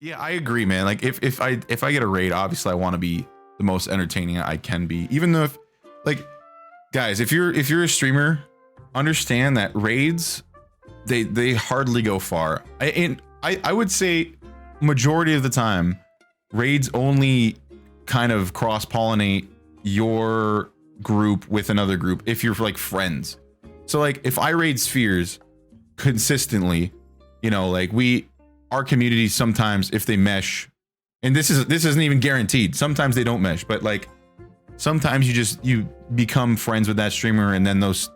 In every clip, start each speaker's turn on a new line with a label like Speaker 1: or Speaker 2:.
Speaker 1: Yeah, I agree, man. Like if I get a raid, obviously I want to be the most entertaining I can be. Even though if like guys, if you're a streamer, understand that raids they hardly go far. I would say majority of the time raids only kind of cross-pollinate your group with another group if you're like friends. So like if I raid Spheres consistently, you know, like our communities sometimes if they mesh, and this isn't even guaranteed, sometimes they don't mesh, but like sometimes you become friends with that streamer and then those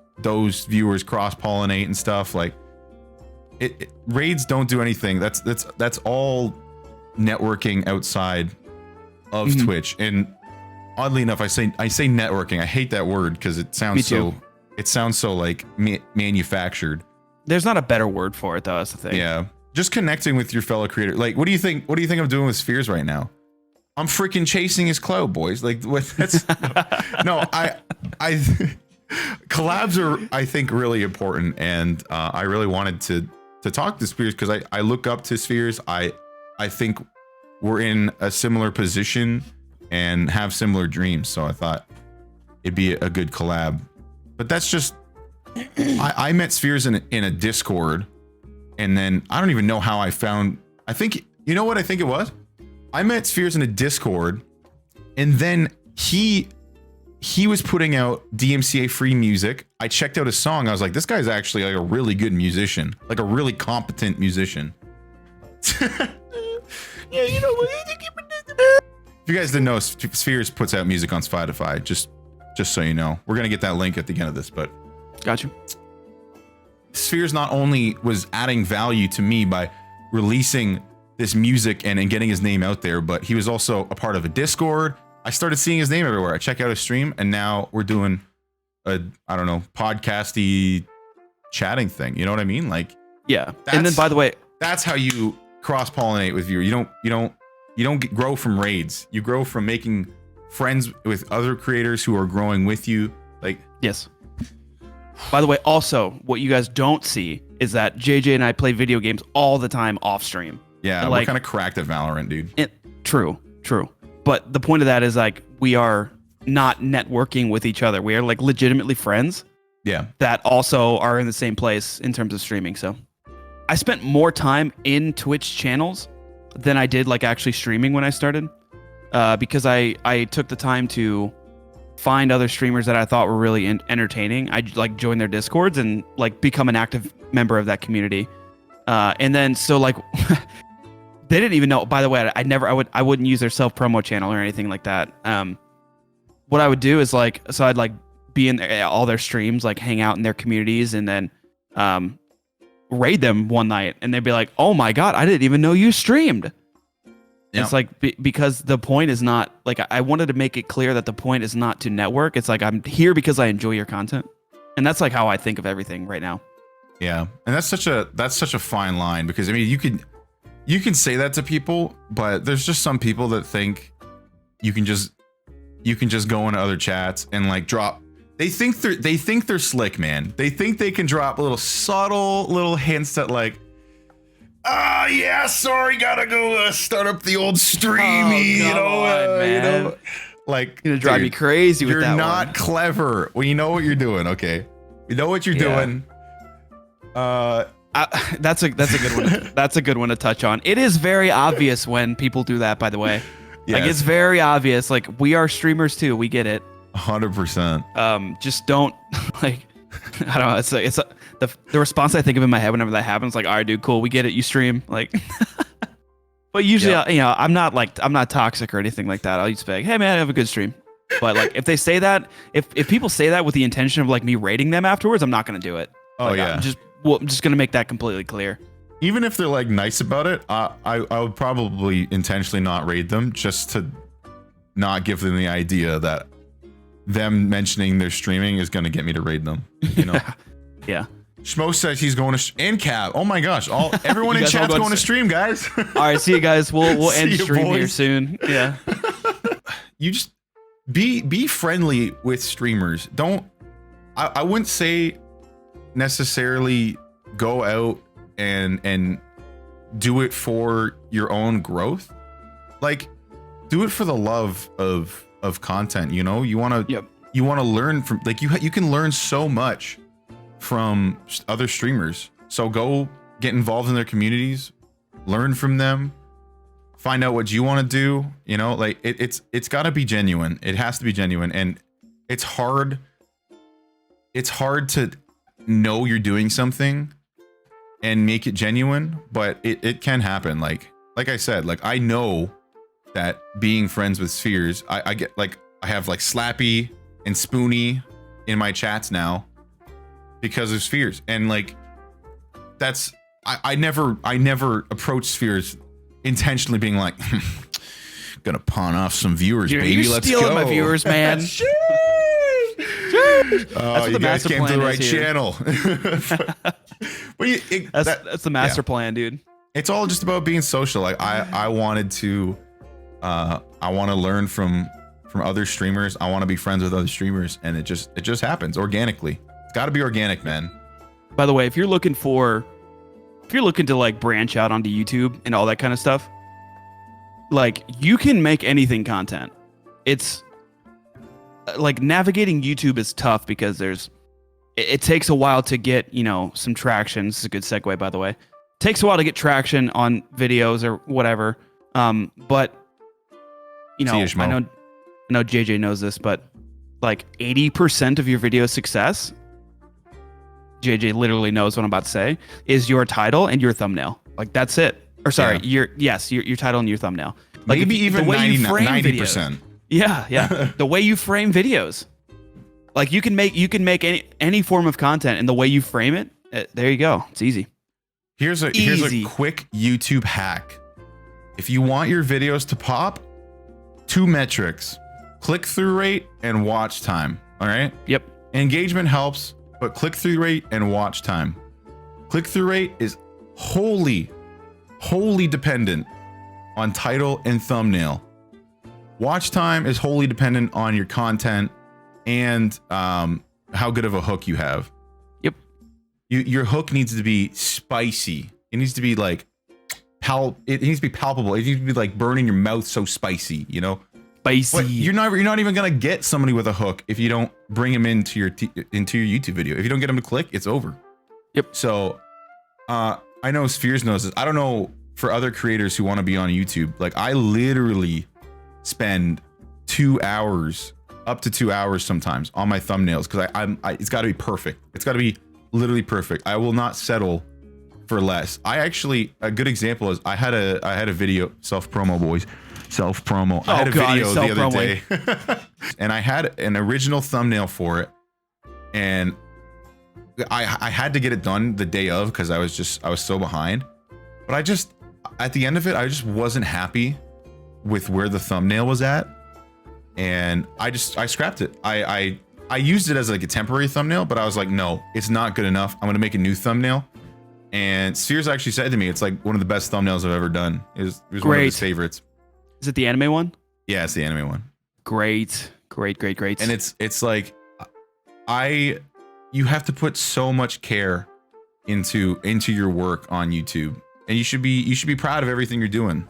Speaker 1: viewers cross-pollinate and stuff. Like raids don't do anything. That's all networking outside of Twitch. And oddly enough, I say networking. I hate that word because it sounds so like manufactured.
Speaker 2: There's not a better word for it though. That's the thing.
Speaker 1: Yeah, just connecting with your fellow creator. Like, what do you think I'm doing with Spheres right now? I'm freaking chasing his clout, boys. Like, what? That's no. I collabs are, I think, really important, and I really wanted to talk to Spheres because I look up to Spheres. I think we're in a similar position and have similar dreams, so I thought it'd be a good collab. But that's just I met Spheres in a Discord, and then I don't even know how I found. I think you know what I think it was. I met Spheres in a Discord, and then he was putting out DMCA free music. I checked out his song. I was like, this guy's actually like a really good musician, like a really competent musician. Yeah, you know what? If you guys didn't know, Spheres puts out music on Spotify. Just so you know, we're gonna get that link at the end of this. But
Speaker 2: got you.
Speaker 1: Spheres not only was adding value to me by releasing this music and getting his name out there, but he was also a part of a Discord. I started seeing his name everywhere. I check out his stream, and now we're doing a, I don't know, podcasty chatting thing. You know what I mean? Like,
Speaker 2: yeah. And then, by the way,
Speaker 1: that's how you cross-pollinate with viewers. You don't grow from raids. You grow from making friends with other creators who are growing with you. Like,
Speaker 2: yes. By the way, also, what you guys don't see is that JJ and I play video games all the time off stream.
Speaker 1: Yeah, we're kind of cracked at Valorant, dude.
Speaker 2: True. But the point of that is like we are not networking with each other. We are like legitimately friends.
Speaker 1: Yeah. That
Speaker 2: also are in the same place in terms of streaming. So I spent more time in Twitch channels than I did like actually streaming when I started, because I took the time to find other streamers that I thought were really entertaining. I like joined their Discords and like become an active member of that community. And then so like they didn't even know. By the way, I wouldn't use their self promo channel or anything like that. What I would do is like, so I'd like be in all their streams, like hang out in their communities, and then raid them one night, and they'd be like, "Oh my god, I didn't even know you streamed." Yep. It's like because the point is not like I wanted to make it clear that the point is not to network. It's like I'm here because I enjoy your content, and that's like how I think of everything right now.
Speaker 1: Yeah, and that's such a fine line, because I mean you can say that to people, but there's just some people that think you can just go into other chats and like drop. They think they're slick, man. They think they can drop little subtle little hints that like, yeah, sorry, gotta go start up the old streamy, you know, like
Speaker 2: you're gonna drive me crazy with that.
Speaker 1: You're not clever when you know what you're doing. Okay, you know what you're doing.
Speaker 2: That's a good one. That's a good one to touch on. It is very obvious when people do that, by the way. Yes. Like it's very obvious. Like we are streamers too. We get it.
Speaker 1: 100%.
Speaker 2: Just don't like. I don't know. It's the response I think of in my head whenever that happens. Like, all right, dude, cool. We get it. You stream. Like, but usually, you know, I'm not toxic or anything like that. I'll just be like, hey man, I have a good stream. But like, if they say that, if people say that with the intention of like me rating them afterwards, I'm not gonna do it.
Speaker 1: Oh
Speaker 2: like,
Speaker 1: yeah.
Speaker 2: I'm just gonna make that completely clear.
Speaker 1: Even if they're like nice about it, I would probably intentionally not raid them, just to not give them the idea that them mentioning their streaming is going to get me to raid them. You know?
Speaker 2: Yeah.
Speaker 1: Schmo says he's going to and Cab. Oh my gosh! Everyone in chat's going to stream, guys.
Speaker 2: All right, see you guys. We'll end stream here soon. Yeah.
Speaker 1: You just be friendly with streamers. Don't. I wouldn't say necessarily go out and do it for your own growth, like do it for the love of content. You know, you want to you want to learn from, like, you can learn so much from other streamers. So go get involved in their communities, learn from them, find out what you want to do. You know, like it's got to be genuine. It has to be genuine, and it's hard. It's hard to know you're doing something and make it genuine, but it can happen. Like I said, like I know that being friends with Spheres, I get, like, I have like Slappy and Spoony in my chats now because of Spheres, and like that's I never approach Spheres intentionally being like gonna pawn off some viewers, baby.
Speaker 2: You're
Speaker 1: Let's
Speaker 2: stealing
Speaker 1: go.
Speaker 2: my viewers, man.
Speaker 1: Oh, you guys came to the right channel. But
Speaker 2: that's the master plan, dude.
Speaker 1: It's all just about being social. Like I wanted to I want to learn from other streamers. I want to be friends with other streamers, and it just happens organically. It's got to be organic, man.
Speaker 2: By the way, if you're looking to like branch out onto YouTube and all that kind of stuff, like you can make anything content. It's like navigating YouTube is tough because it takes a while to get, you know, some traction. This is a good segue, by the way. It takes a while to get traction on videos or whatever. But you know, I know JJ knows this, but like 80% of your video success, JJ literally knows what I'm about to say, is your title and your thumbnail. Like that's it. Or sorry, your title and your thumbnail. Like
Speaker 1: maybe even 90%.
Speaker 2: Yeah. The way you frame videos. Like you can make any form of content, and the way you frame it, there you go. It's easy.
Speaker 1: Here's a quick YouTube hack. If you want your videos to pop, 2 metrics: click-through rate and watch time. All right?
Speaker 2: Yep.
Speaker 1: Engagement helps, but click-through rate and watch time. Click-through rate is wholly dependent on title and thumbnail. Watch time is wholly dependent on your content and how good of a hook you have.
Speaker 2: Yep.
Speaker 1: Your hook needs to be spicy. It needs to be like it needs to be palpable. It needs to be like burning your mouth, so spicy, you know?
Speaker 2: Spicy.
Speaker 1: But you're not even gonna get somebody with a hook if you don't bring them into your YouTube video. If you don't get them to click, it's over.
Speaker 2: Yep.
Speaker 1: So I know Spheres knows this. I don't know for other creators who want to be on YouTube. Like I literally spend 2 hours, up to 2 hours sometimes, on my thumbnails because it's got to be perfect. It's got to be literally perfect. I will not settle for less. A good example is I had a video, self-promo boys, self-promo. I had a video the other day and I had an original thumbnail for it, and I had to get it done the day of because I was so behind. But at the end of it, I just wasn't happy with where the thumbnail was at, and I scrapped it. I used it as like a temporary thumbnail, but I was like, no, it's not good enough. I'm gonna make a new thumbnail. And Spheres actually said to me, it's like one of the best thumbnails I've ever done. It was one of his favorites.
Speaker 2: Is it the anime one?
Speaker 1: Yeah, it's the anime one.
Speaker 2: Great. And
Speaker 1: it's like you have to put so much care into your work on YouTube, and you should be proud of everything you're doing.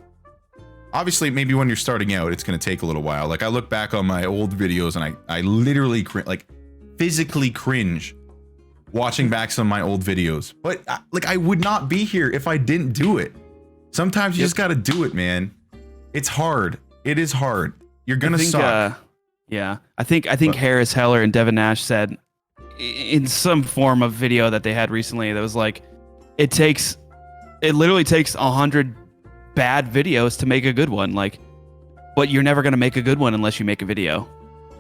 Speaker 1: Obviously, maybe when you're starting out, it's going to take a little while. Like I look back on my old videos and I literally physically cringe watching back some of my old videos. But like I would not be here if I didn't do it. Sometimes you just got to do it, man. It's hard. It is hard. You're going to suck.
Speaker 2: Yeah. I think Harris Heller and Devin Nash said in some form of video that they had recently that was like, it literally takes 100 bad videos to make a good one. Like, but you're never going to make a good one unless you make a video.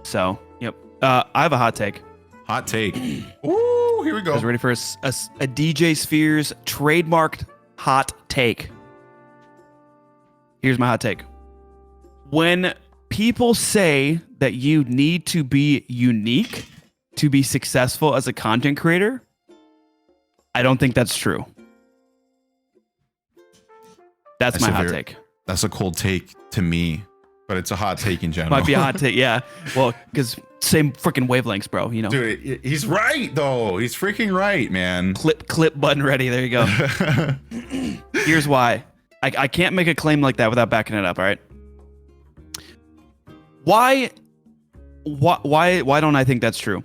Speaker 2: So, yep. I have a hot take.
Speaker 1: Hot take. Ooh, here we go.
Speaker 2: I was ready for a DJSpheres trademarked hot take. Here's my hot take. When people say that you need to be unique to be successful as a content creator, I don't think that's true. That's my hot take.
Speaker 1: That's a cold take to me, but it's a hot take in general.
Speaker 2: Might be a hot take, yeah. Well, because same freaking wavelengths, bro. You know,
Speaker 1: dude, he's right though. He's freaking right, man.
Speaker 2: Clip button ready. There you go. Here's why. I can't make a claim like that without backing it up. All right. Why don't I think that's true?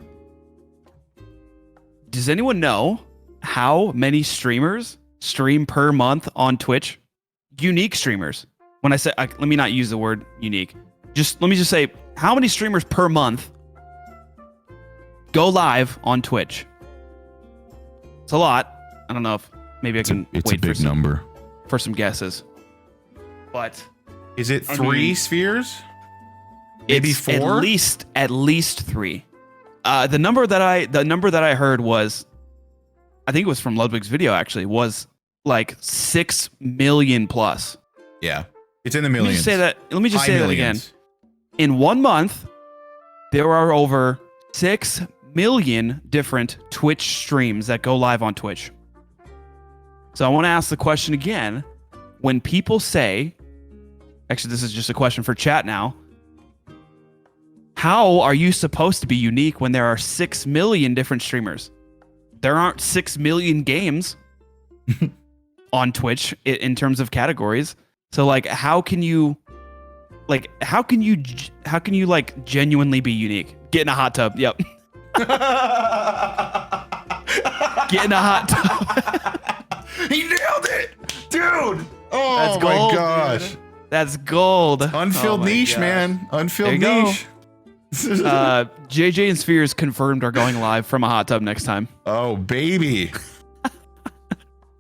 Speaker 2: Does anyone know how many streamers stream per month on Twitch? Unique streamers. When I say, let me not use the word unique. Let me just say, how many streamers per month go live on Twitch? It's a lot. I don't know if maybe
Speaker 1: It's a big number
Speaker 2: for some guesses. But
Speaker 1: is it three spheres? Maybe
Speaker 2: it's
Speaker 1: four?
Speaker 2: At least three. The number that I heard was, I think it was from Ludwig's video actually, was like 6 million plus.
Speaker 1: Yeah, it's in the millions.
Speaker 2: Let me just say that again. In 1 month, there are over 6 million different Twitch streams that go live on Twitch. So I want to ask the question again. When people say, actually, this is just a question for chat now. How are you supposed to be unique when there are 6 million different streamers? There aren't 6 million games on Twitch in terms of categories. So like, how can you genuinely be unique? Get in a hot tub. Yep. Get in a hot tub.
Speaker 1: He nailed it, dude. Oh,
Speaker 2: that's gold,
Speaker 1: my gosh.
Speaker 2: Dude. That's gold.
Speaker 1: Unfilled niche, man. Unfilled niche.
Speaker 2: JJ and Spheres confirmed are going live from a hot tub next time.
Speaker 1: Oh, baby.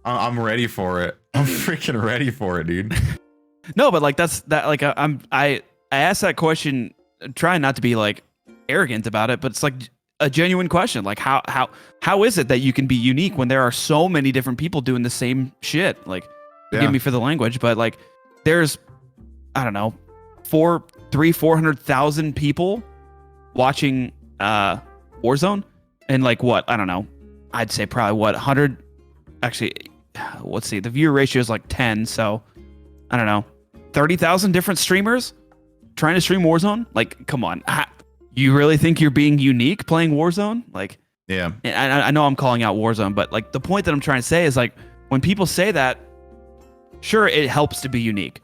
Speaker 1: I'm ready for it. I'm freaking ready for it, dude.
Speaker 2: No, but like I asked that question trying not to be like arrogant about it, but it's like a genuine question. Like how is it that you can be unique when there are so many different people doing the same shit? Like, forgive me for the language, but like there's, I don't know, 400,000 people watching Warzone, and like what, I don't know, I'd say probably 100, actually, let's see, the viewer ratio is like 10, so I don't know, 30,000 different streamers trying to stream Warzone. Like, come on, you really think you're being unique playing Warzone? Like,
Speaker 1: yeah,
Speaker 2: I know I'm calling out Warzone, but like the point that I'm trying to say is like, when people say that, sure, it helps to be unique.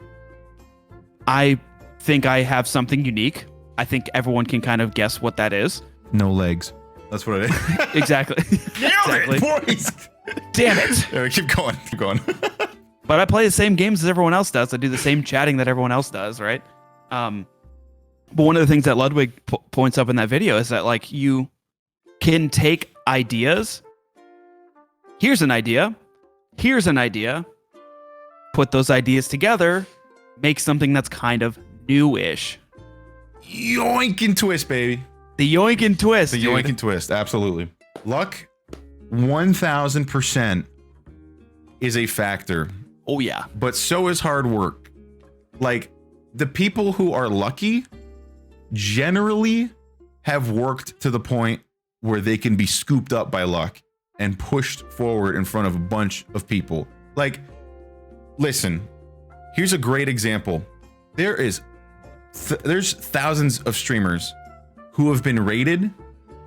Speaker 2: I think I have something unique. I think everyone can kind of guess what that is.
Speaker 1: No legs. That's what it is.
Speaker 2: Exactly.
Speaker 1: Nailed it, boys.
Speaker 2: Damn it.
Speaker 1: Yeah, keep going. Keep going.
Speaker 2: But I play the same games as everyone else does. I do the same chatting that everyone else does, right? But one of the things that Ludwig points up in that video is that like you can take ideas. Here's an idea. Here's an idea. Put those ideas together. Make something that's kind of new-ish.
Speaker 1: Yoink and twist, baby.
Speaker 2: The yoink and twist.
Speaker 1: The yoink and twist, absolutely. Luck, 1000% is a factor.
Speaker 2: Oh yeah.
Speaker 1: But so is hard work. Like, the people who are lucky generally have worked to the point where they can be scooped up by luck and pushed forward in front of a bunch of people. Like, listen, here's a great example. There's thousands of streamers who have been rated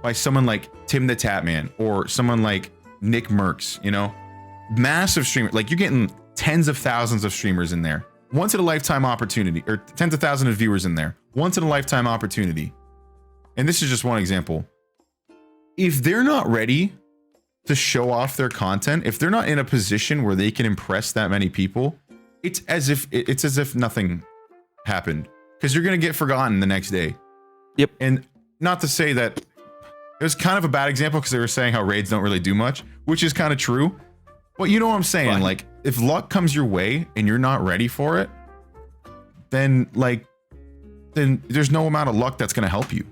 Speaker 1: by someone like Tim the Tatman or someone like Nick Merckx, you know, massive streamer. Like, you're getting tens of thousands of streamers in there. Once in a lifetime opportunity, or tens of thousands of viewers in there. Once in a lifetime opportunity. And this is just one example. If they're not ready to show off their content, if they're not in a position where they can impress that many people, it's as if nothing happened, because you're going to get forgotten the next day.
Speaker 2: Yep.
Speaker 1: And not to say that it was kind of a bad example, because they were saying how raids don't really do much, which is kind of true. But you know what I'm saying?
Speaker 2: Fine.
Speaker 1: Like, if luck comes your way and you're not ready for it, then there's no amount of luck that's going to help you.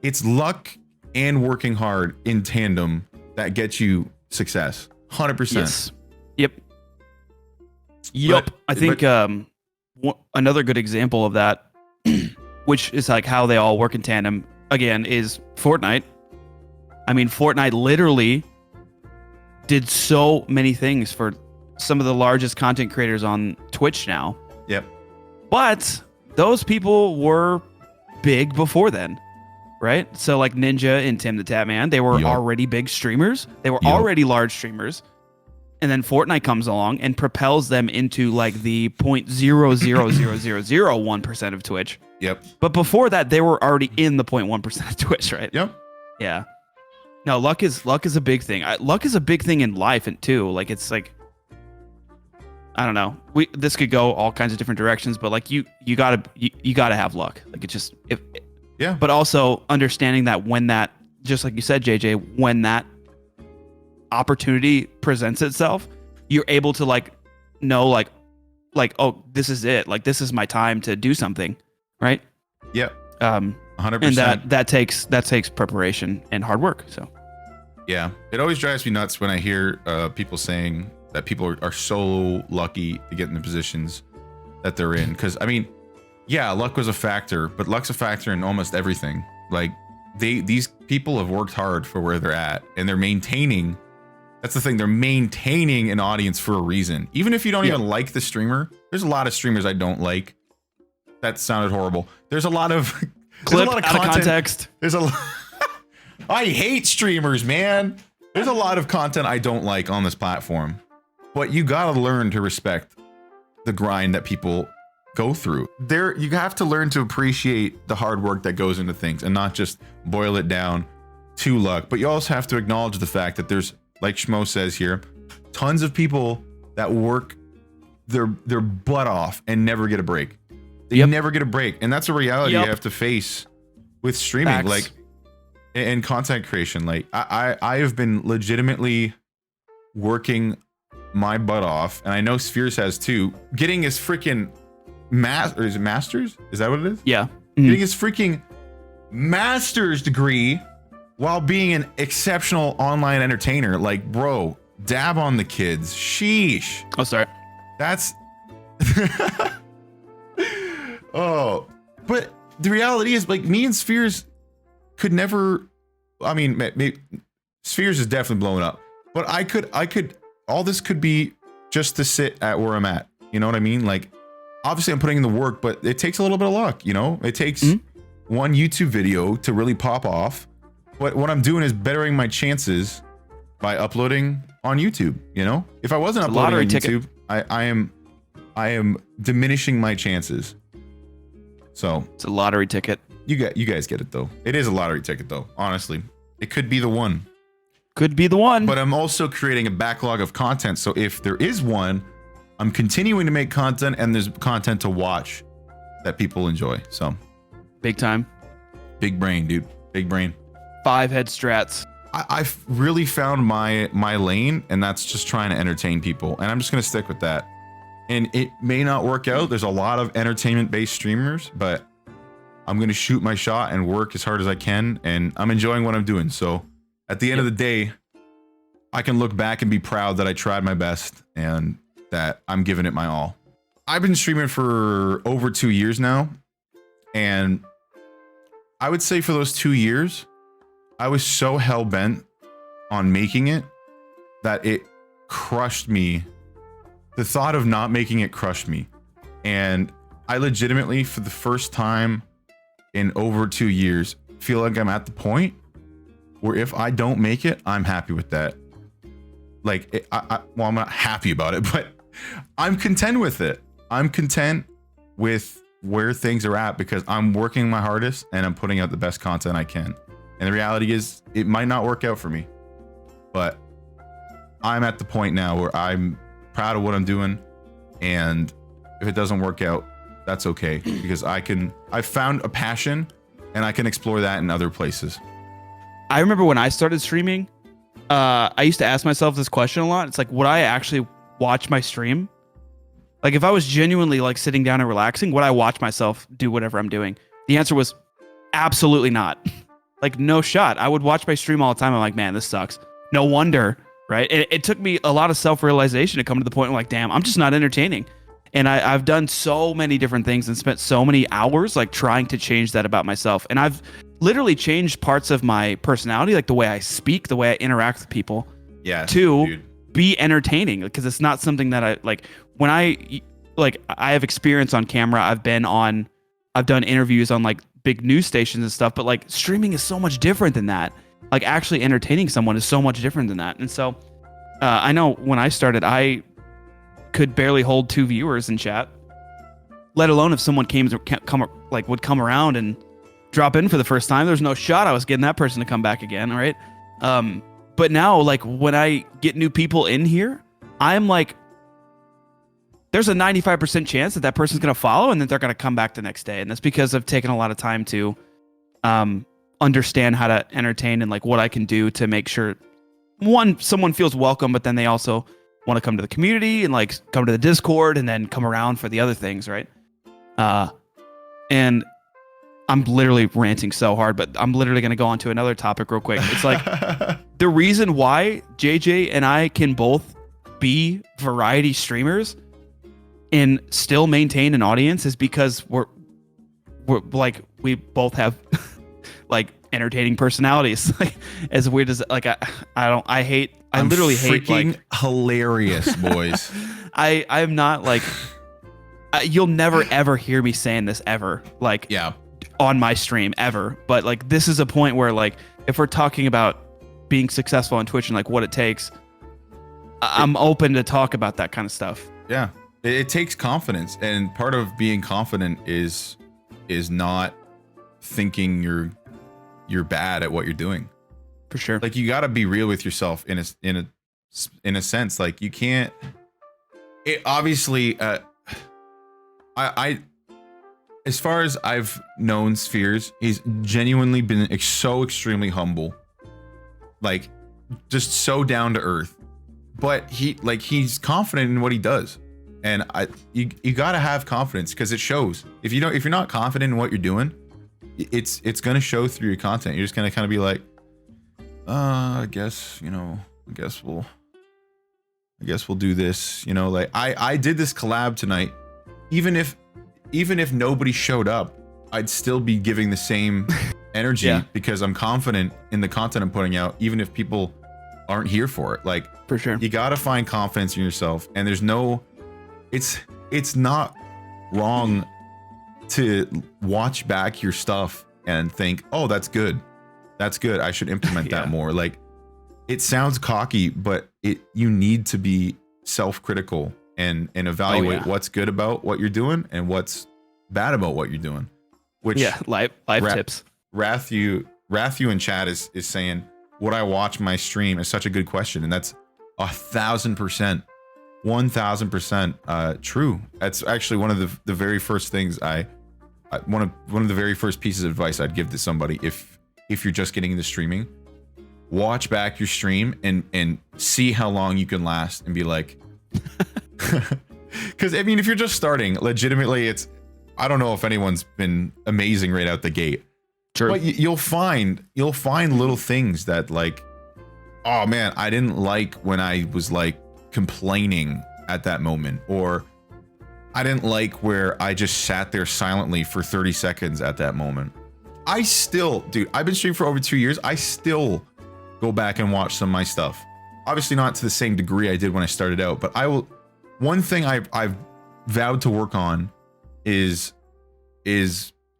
Speaker 1: It's luck and working hard in tandem that gets you success. 100%.
Speaker 2: Yes. Yep. I think another good example of that, which is like how they all work in tandem, again, is Fortnite. I mean, Fortnite literally did so many things for some of the largest content creators on Twitch now.
Speaker 1: Yep.
Speaker 2: But those people were big before then, right? So like Ninja and Tim the Tatman, they were already big streamers. They were already large streamers. and then Fortnite comes along and propels them into like the 0.0000001% of Twitch.
Speaker 1: Yep.
Speaker 2: But before that, they were already in the 0.1% of Twitch, right?
Speaker 1: Yep.
Speaker 2: Yeah. No, luck is a big thing. Luck is a big thing in life, and too. Like, it's like, I don't know. This could go all kinds of different directions, but like you gotta have luck. Like, it's just
Speaker 1: yeah.
Speaker 2: But also understanding that when that, just like you said, JJ, when that opportunity presents itself, you're able to like know like oh, this is it. Like, this is my time to do something, right?
Speaker 1: Yep.
Speaker 2: 100%. And that takes preparation and hard work. So
Speaker 1: yeah, it always drives me nuts when I hear people saying that people are so lucky to get in the positions that they're in. Because I mean, yeah, luck was a factor, but luck's a factor in almost everything. Like, these people have worked hard for where they're at, and they're maintaining. That's the thing. They're maintaining an audience for a reason. Even if you don't even like the streamer, there's a lot of streamers I don't like. That sounded horrible. There's a lot of
Speaker 2: clip out of context.
Speaker 1: There's a I hate streamers, man. There's a lot of content I don't like on this platform. But you gotta learn to respect the grind that people go through. You have to learn to appreciate the hard work that goes into things and not just boil it down to luck. But you also have to acknowledge the fact that there's, like Schmo says here, tons of people that work their butt off and never get a break. They never get a break. And that's a reality you have to face with streaming.
Speaker 2: Facts.
Speaker 1: Like, and content creation. Like, I have been legitimately working my butt off, and I know Spheres has too, getting his freaking master's? Is that what it is?
Speaker 2: Yeah.
Speaker 1: Getting his freaking master's degree while being an exceptional online entertainer. Like, bro, dab on the kids. Sheesh.
Speaker 2: Oh, sorry.
Speaker 1: That's oh, but the reality is, like, me and Spheres could never, I mean, maybe Spheres is definitely blowing up, but I could all this could be just to sit at where I'm at. You know what I mean? Like, obviously I'm putting in the work, but it takes a little bit of luck, you know? It takes one YouTube video to really pop off. But what I'm doing is bettering my chances by uploading on YouTube, you know? If I wasn't uploading on YouTube, I am diminishing my chances. So
Speaker 2: it's a lottery ticket.
Speaker 1: You guys get it though. It is a lottery ticket though, honestly. It could be the one.
Speaker 2: Could be the one.
Speaker 1: But I'm also creating a backlog of content. So if there is one, I'm continuing to make content, and there's content to watch that people enjoy. So
Speaker 2: big time.
Speaker 1: Big brain, dude. Big brain.
Speaker 2: 5 head strats.
Speaker 1: I've really found my lane, and that's just trying to entertain people. And I'm just going to stick with that. And it may not work out. There's a lot of entertainment-based streamers, but I'm going to shoot my shot and work as hard as I can. And I'm enjoying what I'm doing. So at the end of the day, I can look back and be proud that I tried my best and that I'm giving it my all. I've been streaming for over 2 years now. And I would say for those 2 years, I was so hell-bent on making it that it crushed me. The thought of not making it crushed me. And I legitimately, for the first time in over 2 years, feel like I'm at the point where if I don't make it, I'm happy with that. Like, well, I'm not happy about it, but I'm content with it. I'm content with where things are at because I'm working my hardest and I'm putting out the best content I can. And the reality is, it might not work out for me, but I'm at the point now where I'm proud of what I'm doing. And if it doesn't work out, that's okay, because I've found a passion and I can explore that in other places.
Speaker 2: I remember when I started streaming, I used to ask myself this question a lot. It's like, would I actually watch my stream? Like, if I was genuinely like sitting down and relaxing, would I watch myself do whatever I'm doing? The answer was absolutely not. Like, no shot. I would watch my stream all the time. I'm like, man, this sucks. No wonder, right? It took me a lot of self-realization to come to the point where, like, damn, I'm just not entertaining. And I've done so many different things and spent so many hours like trying to change that about myself. And I've literally changed parts of my personality, like the way I speak, the way I interact with people, to be entertaining, because it's not something that I like. When I have experience on camera, I've done interviews on like big news stations and stuff, but like streaming is so much different than that. Like, actually entertaining someone is so much different than that. And so I know when I started, I could barely hold 2 viewers in chat, let alone if someone would come around and drop in for the first time. There's no shot I was getting that person to come back again, right? But now, like, when I get new people in here, I'm like, there's a 95% chance that that person's going to follow and that they're going to come back the next day. And that's because I've taken a lot of time to understand how to entertain and like what I can do to make sure, one, someone feels welcome, but then they also want to come to the community and like come to the Discord and then come around for the other things, right? And I'm literally ranting so hard, but I'm literally going to go on to another topic real quick. It's like the reason why JJ and I can both be variety streamers and still maintain an audience is because we're like, we both have like entertaining personalities. Like, as weird as like, I'm literally hate like
Speaker 1: hilarious, boys.
Speaker 2: I'm not like, you'll never ever hear me saying this ever. Like,
Speaker 1: yeah,
Speaker 2: on my stream ever. But like, this is a point where like, if we're talking about being successful on Twitch and like what it takes, I'm open to talk about that kind of stuff.
Speaker 1: Yeah. It takes confidence, and part of being confident is not thinking you're bad at what you're doing.
Speaker 2: For sure.
Speaker 1: Like, you got to be real with yourself in a sense. Like, you can't. It obviously. I as far as I've known Spheres, he's genuinely been so extremely humble. Like, just so down to earth. But he's confident in what he does. And you gotta have confidence, because it shows. If you're not confident in what you're doing, it's gonna show through your content. You're just gonna kind of be like, I guess we'll do this. You know, like I did this collab tonight. Even if nobody showed up, I'd still be giving the same energy because I'm confident in the content I'm putting out, even if people aren't here for it. Like,
Speaker 2: for sure,
Speaker 1: you gotta find confidence in yourself, and there's no. It's not wrong to watch back your stuff and think, oh, that's good. I should implement that more. Like, it sounds cocky, but you need to be self-critical and evaluate what's good about what you're doing and what's bad about what you're doing. Which
Speaker 2: life tips.
Speaker 1: Rathu in chat is saying, would I watch my stream is such a good question, and that's 1,000%. 1,000% true. That's actually one of the very first things one of the very first pieces of advice I'd give to somebody if you're just getting into streaming. Watch back your stream and see how long you can last and be like, because I mean, if you're just starting, legitimately, I don't know if anyone's been amazing right out the gate.
Speaker 2: True.
Speaker 1: But you'll find little things that, like, oh man, I didn't like when I was like complaining at that moment, or I didn't like where I just sat there silently for 30 seconds at that moment. Dude, I've been streaming for over 2 years. I still go back and watch some of my stuff. Obviously not to the same degree I did when I started out, but one thing I've vowed to work on is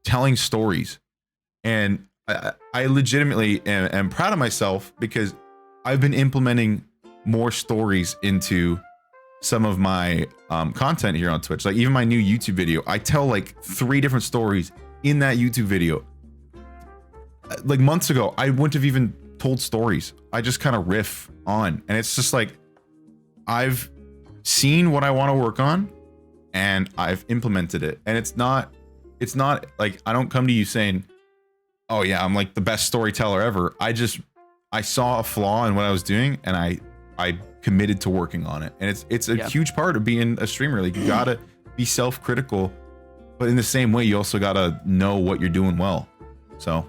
Speaker 1: telling stories. And I legitimately am proud of myself, because I've been implementing more stories into some of my content here on Twitch. Like, even my new YouTube video, I tell like 3 different stories in that YouTube video. Like, months ago, I wouldn't have even told stories. I just kind of riff on, and it's just like, I've seen what I want to work on and I've implemented it. And it's not like, I don't come to you saying, oh yeah, I'm like the best storyteller ever. I saw a flaw in what I was doing, and I committed to working on it. And it's a huge part of being a streamer. Like, you gotta be self-critical, but in the same way, you also gotta know what you're doing well. So,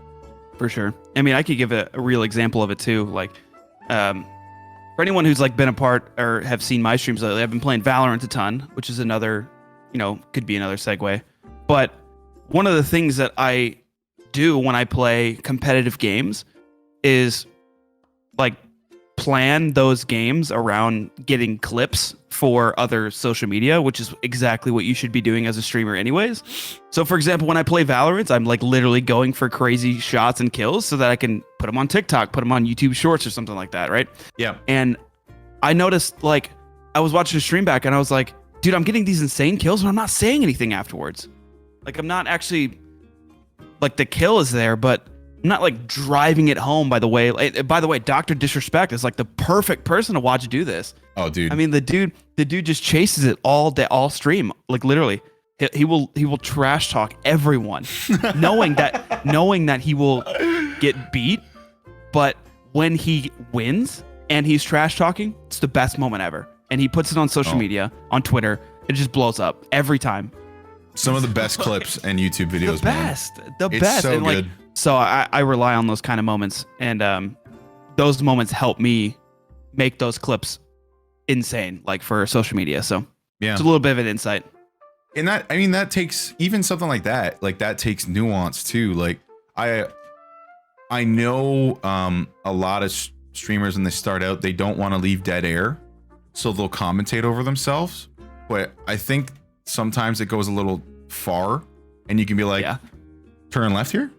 Speaker 2: for sure. I mean, I could give a real example of it too. Like, for anyone who's like been a part or have seen my streams lately, I've been playing Valorant a ton, which is another, could be another segue. But one of the things that I do when I play competitive games is like plan those games around getting clips for other social media, which is exactly what you should be doing as a streamer anyways. So for example, when I play Valorant, I'm like literally going for crazy shots and kills so that I can put them on TikTok, put them on YouTube Shorts or something like that, right?
Speaker 1: Yeah.
Speaker 2: And I noticed, like, I was watching a stream back and I was like, dude, I'm getting these insane kills, but I'm not saying anything afterwards. Like, I'm not actually, like, the kill is there, but I'm not, like, driving it home. By the way, Dr. Disrespect is, like, the perfect person to watch do this.
Speaker 1: Oh, dude.
Speaker 2: I mean, the dude just chases it all day, all stream. Like, literally, he will trash talk everyone, knowing that he will get beat. But when he wins and he's trash talking, it's the best moment ever. And he puts it on social media, on Twitter. It just blows up every time.
Speaker 1: Some of the best clips and YouTube videos,
Speaker 2: the best.
Speaker 1: So
Speaker 2: and, like,
Speaker 1: good.
Speaker 2: So I rely on those kind of moments, and those moments help me make those clips insane, like, for social media. So
Speaker 1: yeah,
Speaker 2: it's a little bit of an insight.
Speaker 1: And that, I mean, that takes even something like that takes nuance too. Like, I know a lot of streamers when they start out, they don't want to leave dead air, so they'll commentate over themselves. But I think sometimes it goes a little far, and you can be like, turn left here,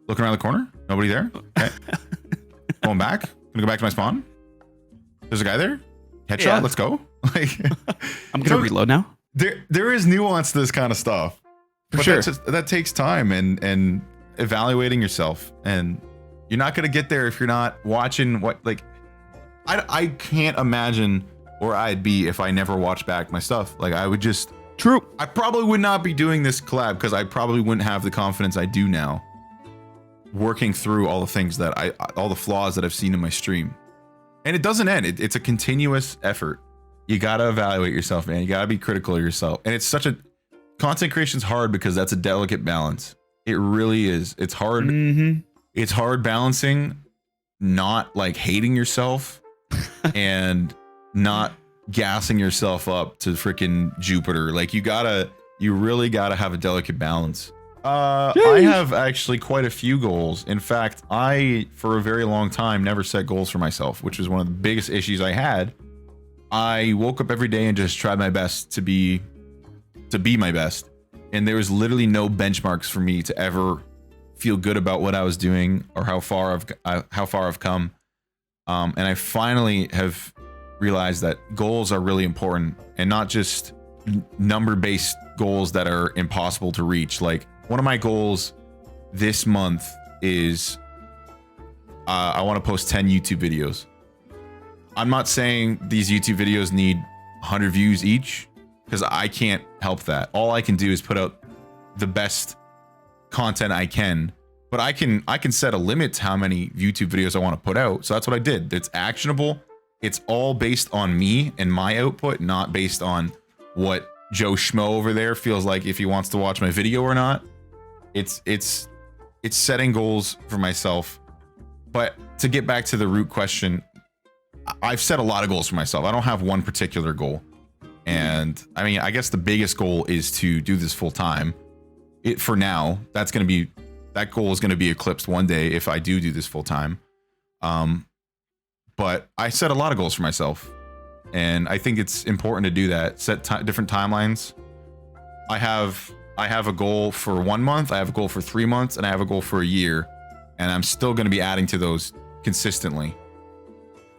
Speaker 1: looking around the corner, nobody there. Okay. Going back, gonna go back to my spawn. There's a guy there. Headshot. Let's go. Like,
Speaker 2: I'm gonna reload now.
Speaker 1: There is nuance to this kind of stuff,
Speaker 2: For
Speaker 1: but
Speaker 2: sure.
Speaker 1: that takes time and evaluating yourself, and you're not gonna get there if you're not watching what, like, I can't imagine where I'd be if I never watched back my stuff. Like, I would just
Speaker 2: True.
Speaker 1: I probably would not be doing this collab because I probably wouldn't have the confidence I do now, working through all the things that all the flaws that I've seen in my stream. And it doesn't end. It's a continuous effort. You gotta evaluate yourself, man. You gotta be critical of yourself. And it's such a content creation's hard because that's a delicate balance. It really is. It's hard.
Speaker 2: Mm-hmm.
Speaker 1: It's hard balancing not, like, hating yourself and not gassing yourself up to freaking Jupiter. Like, you really gotta have a delicate balance. I have actually quite a few goals. In fact, I, for a very long time, never set goals for myself, which was one of the biggest issues I had. I woke up every day and just tried my best to be my best. And there was literally no benchmarks for me to ever feel good about what I was doing or how far I've come. And I finally have realized that goals are really important, and not just number-based goals that are impossible to reach. Like, one of my goals this month is I want to post 10 YouTube videos. I'm not saying these YouTube videos need 100 views each, because I can't help that. All I can do is put out the best content I can, but I can set a limit to how many YouTube videos I want to put out. So that's what I did. It's actionable. It's all based on me and my output, not based on what Joe Schmo over there feels like if he wants to watch my video or not. It's setting goals for myself. But to get back to the root question, I've set a lot of goals for myself. I don't have one particular goal. And I mean, I guess the biggest goal is to do this full time. For now, that goal is going to be eclipsed one day if I do this full time. But I set a lot of goals for myself, and I think it's important to do that. Set different timelines. I have a goal for 1 month, I have a goal for 3 months, and I have a goal for a year, and I'm still going to be adding to those consistently.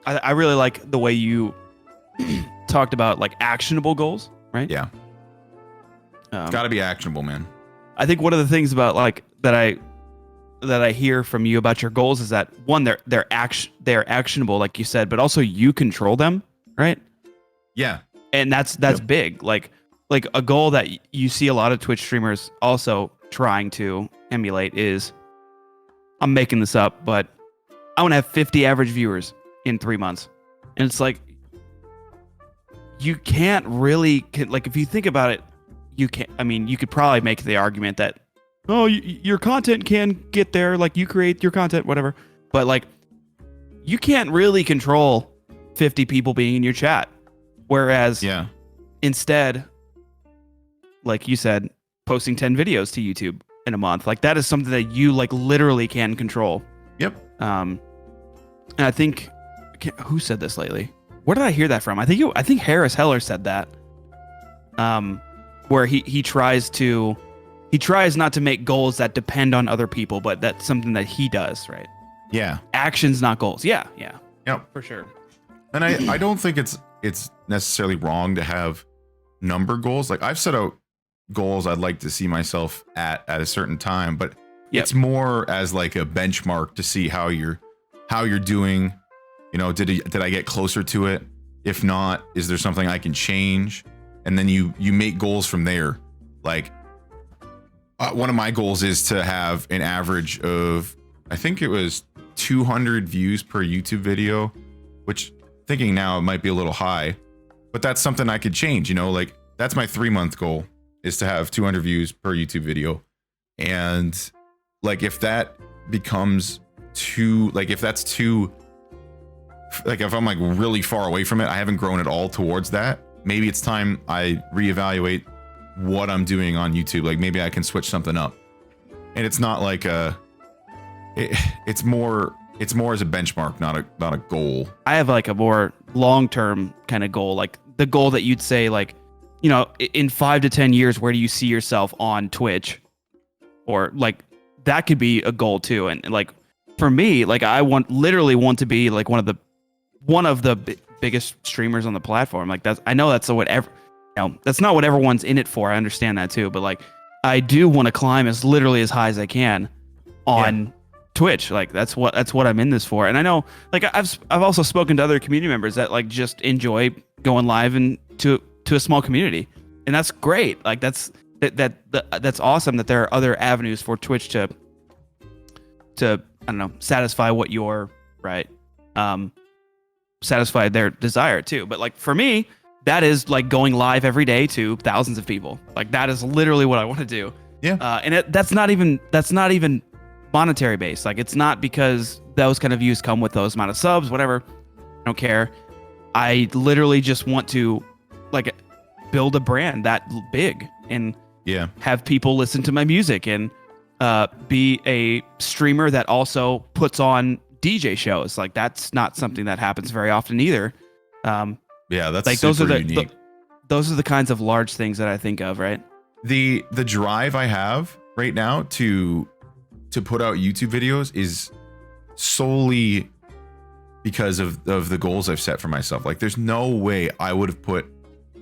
Speaker 2: I really like the way you talked about, like, actionable goals, right?
Speaker 1: Yeah. It's got to be actionable, man.
Speaker 2: I think one of the things about, like, that I hear from you about your goals is that, one, they're actionable, like you said, but also you control them, right?
Speaker 1: Yeah.
Speaker 2: And that's big. Like a goal that you see a lot of Twitch streamers also trying to emulate is, I'm making this up, but I want to have 50 average viewers in 3 months. And it's like, you can't really, like, if you think about it, you can't. I mean, you could probably make the argument that, oh, your content can get there, like, you create your content, whatever. But, like, you can't really control 50 people being in your chat. Whereas, instead, like you said, posting 10 videos to YouTube in a month, like, that is something that you, like, literally can control.
Speaker 1: Yep.
Speaker 2: And I think, who said this lately? Where did I hear that from? I think Harris Heller said that. Where he tries not to make goals that depend on other people, but that's something that he does, right?
Speaker 1: Yeah.
Speaker 2: Actions, not goals. Yeah.
Speaker 1: Yep.
Speaker 2: For sure.
Speaker 1: And I don't think it's necessarily wrong to have number goals. Like I've set out goals I'd like to see myself at a certain time, but it's more as like a benchmark to see how you're doing. You know, did I get closer to it? If not, is there something I can change? And then you make goals from there. Like one of my goals is to have an average of, I think it was 200 views per YouTube video, which thinking now it might be a little high, but that's something I could change. You know, like that's my 3-month goal, is to have 200 views per YouTube video. And like if that becomes too, like if that's too, like if I'm like really far away from it, I haven't grown at all towards that, maybe it's time I reevaluate what I'm doing on YouTube. Like maybe I can switch something up. And it's not like it's more as a benchmark, not a goal.
Speaker 2: I have like a more long-term kind of goal, like the goal that you'd say, like, you know, in 5 to 10 years, where do you see yourself on Twitch? Or like that could be a goal too. And like for me, like I literally want to be like one of the biggest streamers on the platform. Like that's not what everyone's in it for. I understand that too, but like I do want to climb as high as I can on Twitch. Like that's what I'm in this for. And I know, like I've also spoken to other community members that like just enjoy going live and to a small community, and that's great. Like that's awesome that there are other avenues for Twitch to I don't know, satisfy what you're satisfy their desire too. But like for me, that is like going live every day to thousands of people. Like that is literally what I want to do.
Speaker 1: Yeah.
Speaker 2: And that's not even monetary based. Like it's not because those kind of views come with those amount of subs, whatever. I don't care. I literally just want to like build a brand that big and have people listen to my music and be a streamer that also puts on DJ shows. Like that's not something that happens very often either.
Speaker 1: That's
Speaker 2: like
Speaker 1: super unique.
Speaker 2: Those are the kinds of large things that I think of, right?
Speaker 1: The drive I have right now to put out YouTube videos is solely because of the goals I've set for myself. Like there's no way I would have put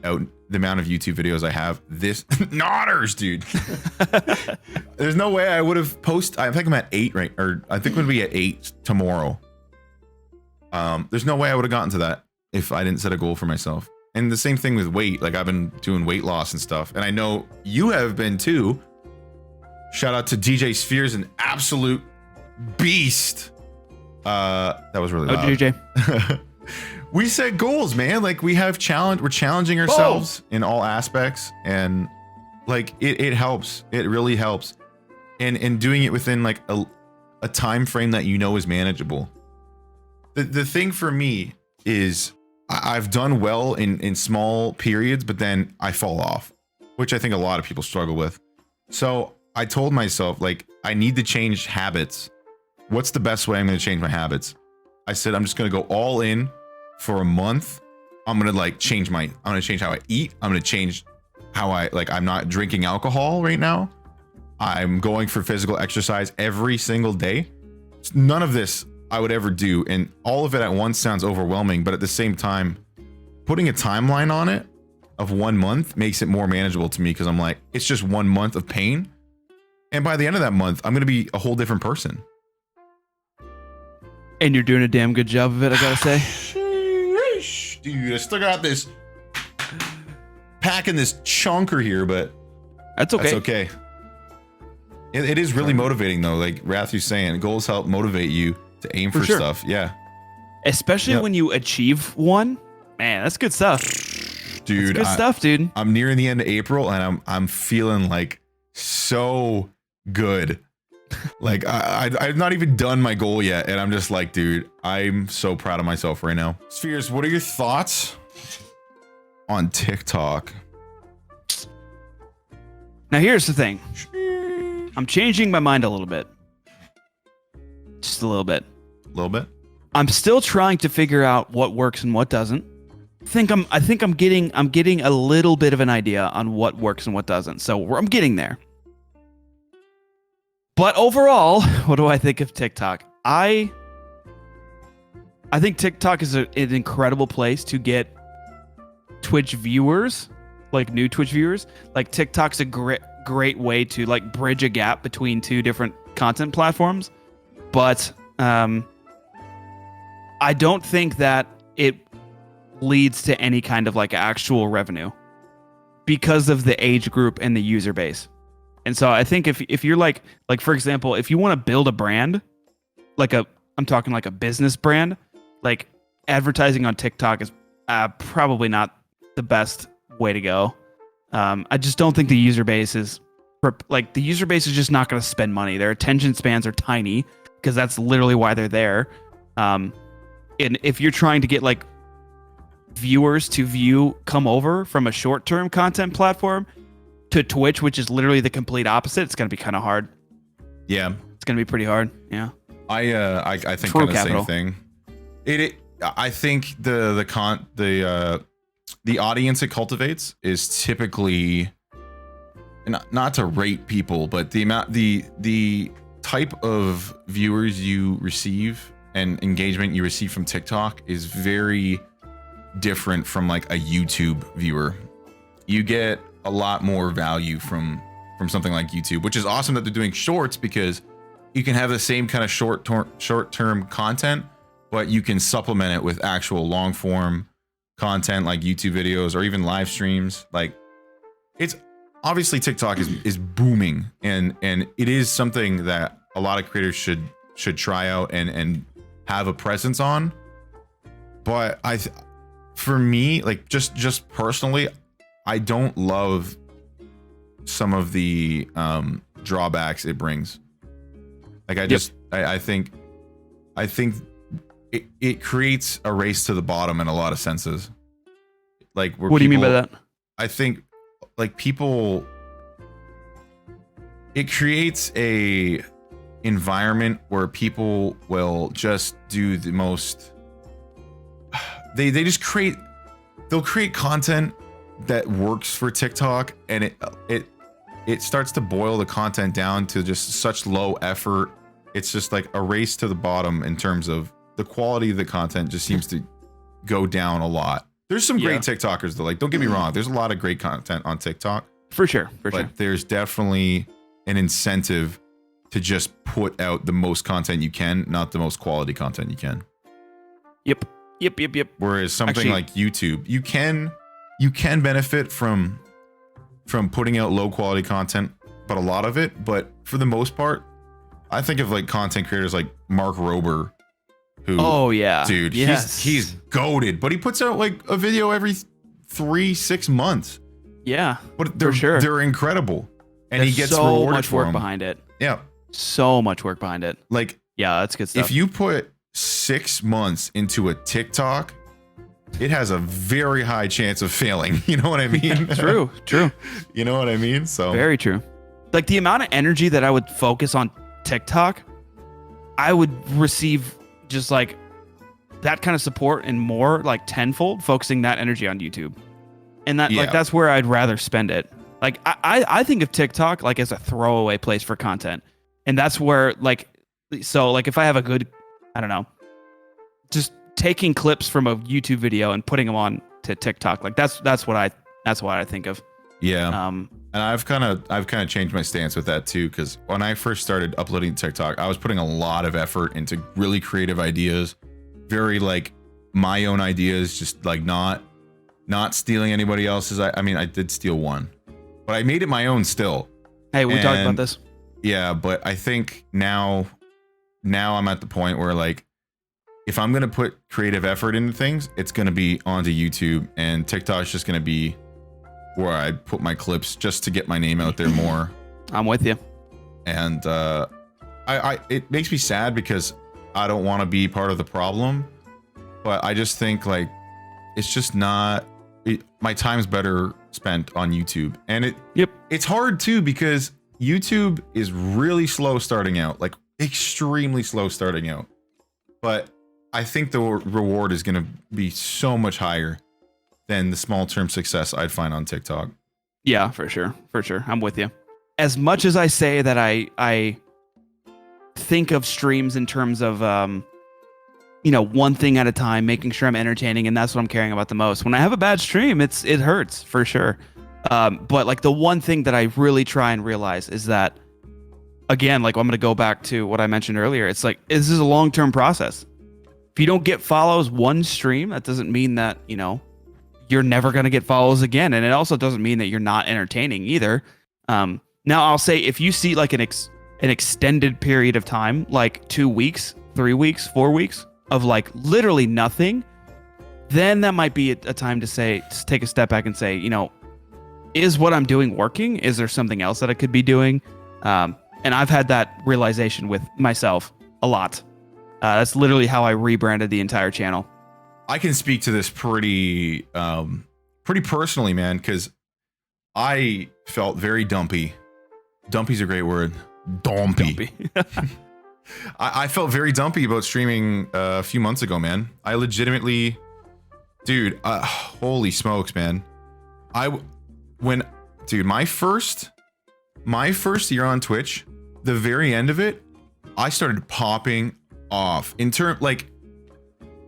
Speaker 1: out the amount of YouTube videos I have this nodders, dude. There's no way I would have posted. I think I'm at 8 right, or I think we'll be at 8 tomorrow. There's no way I would have gotten to that if I didn't set a goal for myself. And the same thing with weight. Like I've been doing weight loss and stuff, and I know you have been too. Shout out to DJSpheres, an absolute beast. That was really loud.
Speaker 2: DJ.
Speaker 1: We set goals, man. Like we're challenging ourselves in all aspects, and like it helps. It really helps. And doing it within like a time frame that you know is manageable. The thing for me is I've done well in small periods, but then I fall off, which I think a lot of people struggle with. So I told myself, like, I need to change habits. What's the best way I'm going to change my habits? I said, I'm just going to go all in for a month. I'm going to change how I eat. I'm going to change how I'm not drinking alcohol right now. I'm going for physical exercise every single day. None of this I would ever do. And all of it at once sounds overwhelming, but at the same time, putting a timeline on it of 1 month makes it more manageable to me, because I'm like, it's just 1 month of pain. And by the end of that month, I'm going to be a whole different person.
Speaker 2: And you're doing a damn good job of it, I gotta say.
Speaker 1: Dude, I still got this packing this chunker here, but
Speaker 2: that's okay.
Speaker 1: That's okay. It is really motivating though. Like Rathu's saying, goals help motivate you to aim for stuff. Yeah.
Speaker 2: Especially when you achieve one. Man, that's good stuff.
Speaker 1: Dude,
Speaker 2: that's good stuff, dude.
Speaker 1: I'm nearing the end of April and I'm feeling like so good. Like I've not even done my goal yet, and I'm just like, dude, I'm so proud of myself right now. Spheres, what are your thoughts on TikTok?
Speaker 2: Now here's the thing. I'm changing my mind a little bit. Just a little bit.
Speaker 1: A little bit?
Speaker 2: I'm still trying to figure out what works and what doesn't. I think I'm getting a little bit of an idea on what works and what doesn't. So I'm getting there. But overall, what do I think of TikTok? I I think TikTok is an incredible place to get Twitch viewers, like new Twitch viewers. Like TikTok's a great way to like bridge a gap between two different content platforms. But I don't think that it leads to any kind of like actual revenue because of the age group and the user base. And so I think if you're like for example, if you want to build a brand, I'm talking like a business brand, like advertising on TikTok is probably not the best way to go. I just don't think the user base is just not going to spend money. Their attention spans are tiny because that's literally why they're there. And if you're trying to get like viewers to come over from a short-term content platform to Twitch, which is literally the complete opposite, it's going to be kind of hard.
Speaker 1: Yeah.
Speaker 2: It's going to be pretty hard. Yeah.
Speaker 1: I think kind of the same thing. I think the audience it cultivates is typically not to rate people, but the type of viewers you receive and engagement you receive from TikTok is very different from like a YouTube viewer. You get a lot more value from something like YouTube, which is awesome that they're doing shorts because you can have the same kind of short-term content, but you can supplement it with actual long-form content like YouTube videos or even live streams. Like, it's obviously TikTok is booming, and it is something that a lot of creators should try out and have a presence on. But for me, like just personally, I don't love some of the drawbacks it brings. Like I think it creates a race to the bottom in a lot of senses. Like,
Speaker 2: what do you mean by that?
Speaker 1: I think like it creates a environment where people will just do the most. They'll create content that works for TikTok, and it starts to boil the content down to just such low effort. It's just like a race to the bottom in terms of the quality of the content just seems to go down a lot. There's some great TikTokers though. Like, don't get me wrong. There's a lot of great content on TikTok.
Speaker 2: For sure.
Speaker 1: But there's definitely an incentive to just put out the most content you can, not the most quality content you can.
Speaker 2: Yep.
Speaker 1: Whereas something like YouTube, you can benefit from putting out low quality content, but a lot of it. But for the most part, I think of like content creators like Mark Rober, who, dude, he's goated, but he puts out like a video every 3-6 months.
Speaker 2: Yeah,
Speaker 1: but they're incredible, and he gets
Speaker 2: so
Speaker 1: rewarded
Speaker 2: much
Speaker 1: for
Speaker 2: work
Speaker 1: them.
Speaker 2: behind it.
Speaker 1: Yeah,
Speaker 2: so much work behind it.
Speaker 1: Like,
Speaker 2: yeah, that's good stuff.
Speaker 1: If you put 6 months into a TikTok, it has a very high chance of failing. You know what I mean?
Speaker 2: True.
Speaker 1: You know what I mean? So
Speaker 2: very true. Like, the amount of energy that I would focus on TikTok, I would receive just like that kind of support and more, like tenfold, focusing that energy on YouTube. And that like that's where I'd rather spend it. Like, I think of TikTok like as a throwaway place for content. And that's where like, so like if I have a good, I don't know, just taking clips from a YouTube video and putting them on to TikTok, like that's what I think of.
Speaker 1: Yeah. And I've kind of changed my stance with that too, because when I first started uploading to TikTok, I was putting a lot of effort into really creative ideas, very like my own ideas, just like not stealing anybody else's. I mean, I did steal one, but I made it my own still.
Speaker 2: Hey, we talked about this.
Speaker 1: Yeah, but I think now I'm at the point where like, if I'm gonna put creative effort into things, it's gonna be onto YouTube, and TikTok's just gonna be where I put my clips just to get my name out there more.
Speaker 2: I'm with you.
Speaker 1: And it makes me sad because I don't want to be part of the problem, but I just think like it's just not. My time's better spent on YouTube, and it's hard too because YouTube is really slow starting out, like extremely slow starting out. But I think the reward is going to be so much higher than the small term success I'd find on TikTok.
Speaker 2: Yeah, for sure. I'm with you. As much as I say that I think of streams in terms of one thing at a time, making sure I'm entertaining, and that's what I'm caring about the most. When I have a bad stream, it hurts for sure. But like the one thing that I really try and realize is that, again, like I'm going to go back to what I mentioned earlier. It's like, this is a long-term process. If you don't get follows one stream, that doesn't mean that, you're never going to get follows again. And it also doesn't mean that you're not entertaining either. Now I'll say if you see like an extended period of time, like 2 weeks, 3 weeks, 4 weeks of like literally nothing, then that might be a time to say, just take a step back and say, is what I'm doing working? Is there something else that I could be doing? And I've had that realization with myself a lot. That's literally how I rebranded the entire channel.
Speaker 1: I can speak to this pretty personally, man, because I felt very dumpy. Dumpy's a great word. Dumpy. I felt very dumpy about streaming a few months ago, man. I legitimately, dude, holy smokes, man. My first year on Twitch, the very end of it, I started popping off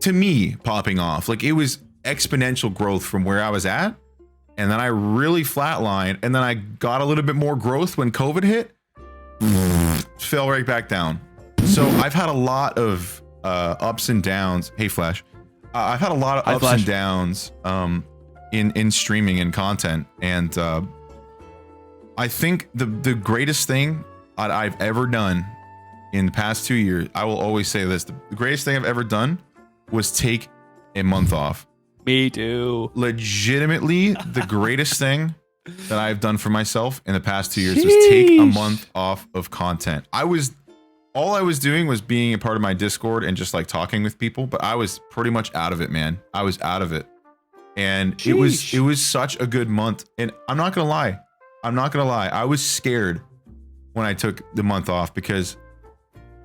Speaker 1: to me, popping off. Like it was exponential growth from where I was at. And then I really flatlined. And then I got a little bit more growth when COVID hit. Fell right back down. So I've had a lot of ups and downs. Hey, Flash. I've had a lot of ups and downs in streaming and content. And I think the greatest thing I've ever done in the past 2 years, I will always say this, the greatest thing I've ever done was take a month off.
Speaker 2: Me too.
Speaker 1: Legitimately, the greatest thing that I've done for myself in the past 2 years was take a month off of content. All I was doing was being a part of my Discord and just like talking with people, but I was pretty much out of it, man. I was out of it. And it was such a good month. And I'm not gonna lie. I was scared when I took the month off, because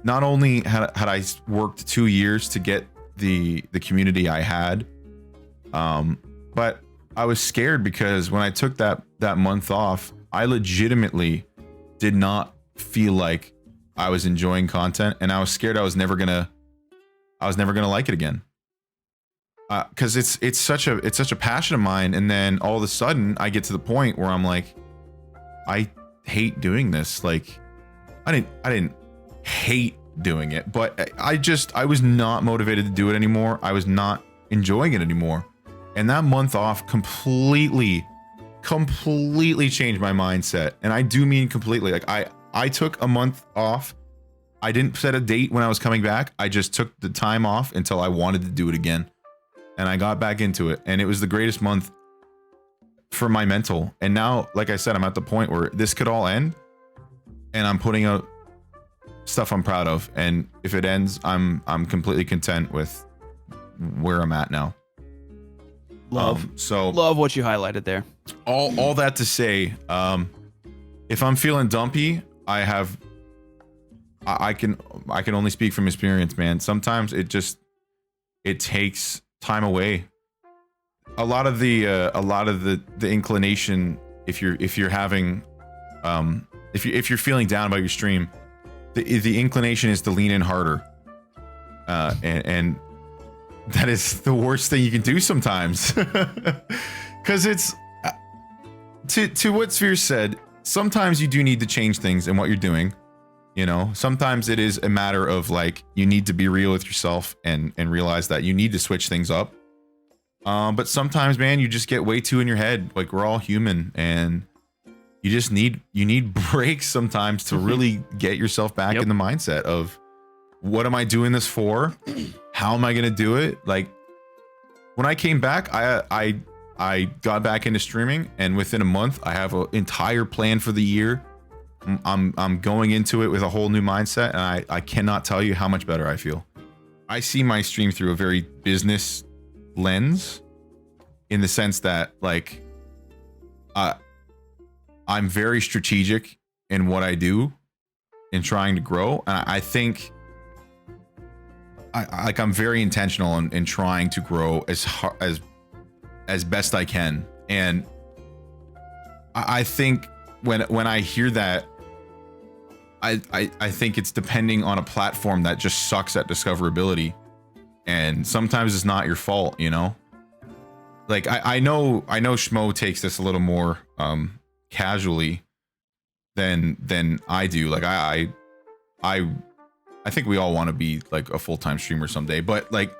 Speaker 1: not only had I worked 2 years to get the community I had, but I was scared because when I took that month off, I legitimately did not feel like I was enjoying content, and I was scared I was never gonna like it again. Because it's such a passion of mine, and then all of a sudden I get to the point where I'm like, I hate doing this. Like, I didn't hate doing it, but I was not motivated to do it anymore. I was not enjoying it anymore. And that month off completely changed my mindset. And I do mean completely. Like I took a month off. I didn't set a date when I was coming back. I just took the time off until I wanted to do it again. And I got back into it. And it was the greatest month for my mental. And now, like I said, I'm at the point where this could all end, and I'm putting out stuff I'm proud of. And if it ends, I'm completely content with where I'm at now.
Speaker 2: Love what you highlighted there.
Speaker 1: All that to say, if I'm feeling dumpy, I can only speak from experience, man. Sometimes it takes time away. A lot of the inclination, if you're having, if you're feeling down about your stream, the inclination is to lean in harder, and that is the worst thing you can do sometimes, because it's to what Spheres said. Sometimes you do need to change things in what you're doing. Sometimes it is a matter of like, you need to be real with yourself and realize that you need to switch things up. But sometimes, man, you just get way too in your head. Like, we're all human, and you need breaks sometimes to really get yourself back in the mindset of, what am I doing this for? How am I going to do it? Like, when I came back, I got back into streaming, and within a month I have an entire plan for the year. I'm going into it with a whole new mindset, and I cannot tell you how much better I feel. I see my stream through a very business lens, in the sense that, like, I'm very strategic in what I do in trying to grow, and I think I'm very intentional in trying to grow as best I can. And I think when I hear that, I think it's depending on a platform that just sucks at discoverability. and sometimes it's not your fault, you know. Like I know Schmo takes this a little more casually than I do. Like I think we all want to be like a full-time streamer someday, but like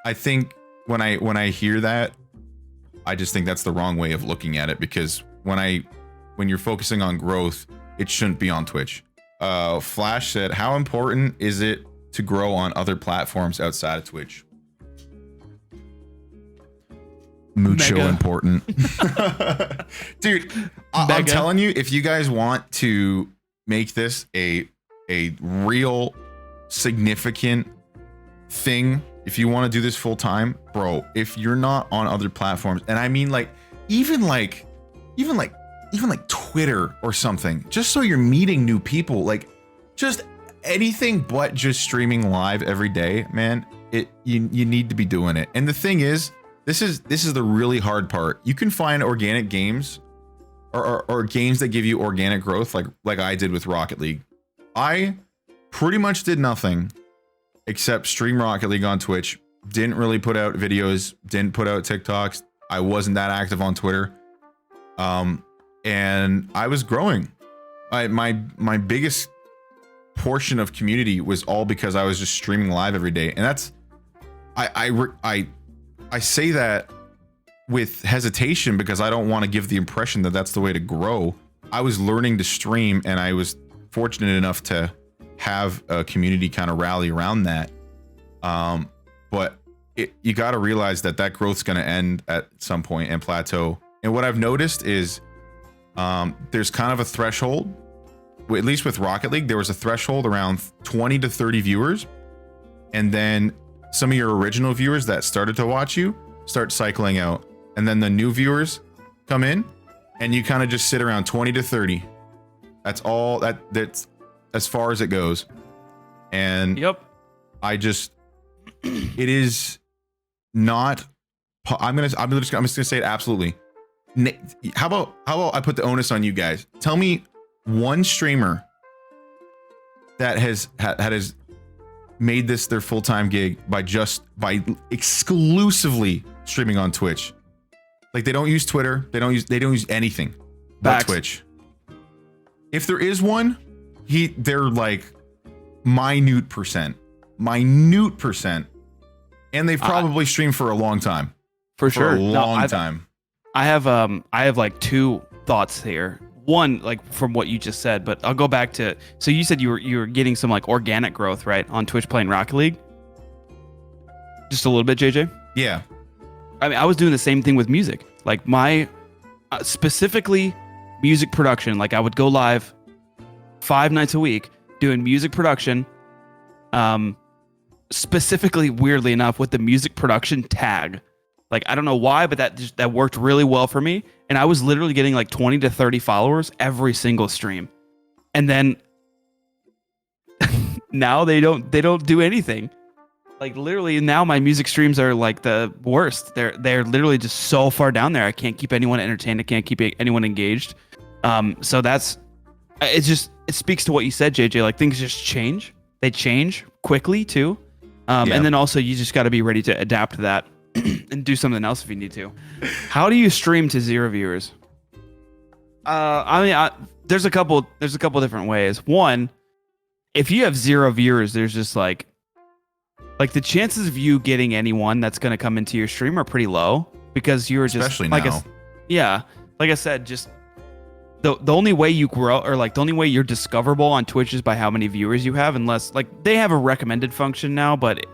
Speaker 1: I think when I hear that, I just think that's the wrong way of looking at it, because when you're focusing on growth, it shouldn't be on Twitch. Flash said, how important is it to grow on other platforms outside of Twitch? Mucho
Speaker 2: Mega.
Speaker 1: important. Dude, I'm telling you, if you guys want to make this a real significant thing, if you want to do this full time, bro, if you're not on other platforms, and I mean like even like Twitter or something, just so you're meeting new people, like just anything but just streaming live every day, man, you need to be doing it. And the thing is, this is the really hard part. You can find organic games or games that give you organic growth, like I did with Rocket League. I pretty much did nothing except stream Rocket League on Twitch. Didn't really put out videos, didn't put out TikToks. I wasn't that active on Twitter. And I was growing. My biggest portion of community was all because I was just streaming live every day. And that's I say that with hesitation because I don't want to give the impression that that's the way to grow. I was learning to stream, and I was fortunate enough to have a community kind of rally around that. But you got to realize that growth's going to end at some point and plateau. And what I've noticed is there's kind of a threshold, at least with Rocket League, there was a threshold around 20 to 30 viewers. And then some of your original viewers that started to watch you start cycling out. And then the new viewers come in, and you kind of just sit around 20 to 30. That's all that's as far as it goes. And
Speaker 2: Yep.
Speaker 1: It is not, I'm just gonna say it absolutely. How about I put the onus on you guys? Tell me one streamer that has made this their full-time gig by exclusively streaming on Twitch. Like, they don't use Twitter, they don't use anything but Twitch. If there is one, they're like minute percent, and they've probably streamed for a long time.
Speaker 2: For sure.
Speaker 1: A long time.
Speaker 2: I have like two thoughts here. One, like from what you just said, but I'll go back to, so you said you were getting some like organic growth, right, on Twitch playing Rocket League? Just a little bit, JJ?
Speaker 1: Yeah.
Speaker 2: I mean, I was doing the same thing with music. Like my specifically music production, like I would go live 5 nights a week doing music production, specifically, weirdly enough, with the music production tag. Like, I don't know why, but that worked really well for me. And I was literally getting like 20 to 30 followers every single stream. And then now they don't do anything. Like, literally now my music streams are like the worst. They're literally just so far down there. I can't keep anyone entertained. I can't keep anyone engaged. So it speaks to what you said, JJ. Like, things just change. They change quickly too. And then also you just got to be ready to adapt to that. And do something else if you need to. How do you stream to 0 viewers? There's a couple different ways. One, if you have 0 viewers, there's just like the chances of you getting anyone that's going to come into your stream are pretty low, because you're just
Speaker 1: especially now.
Speaker 2: Like I said, just the only way you grow, or like the only way you're discoverable on Twitch is by how many viewers you have, unless like they have a recommended function now, but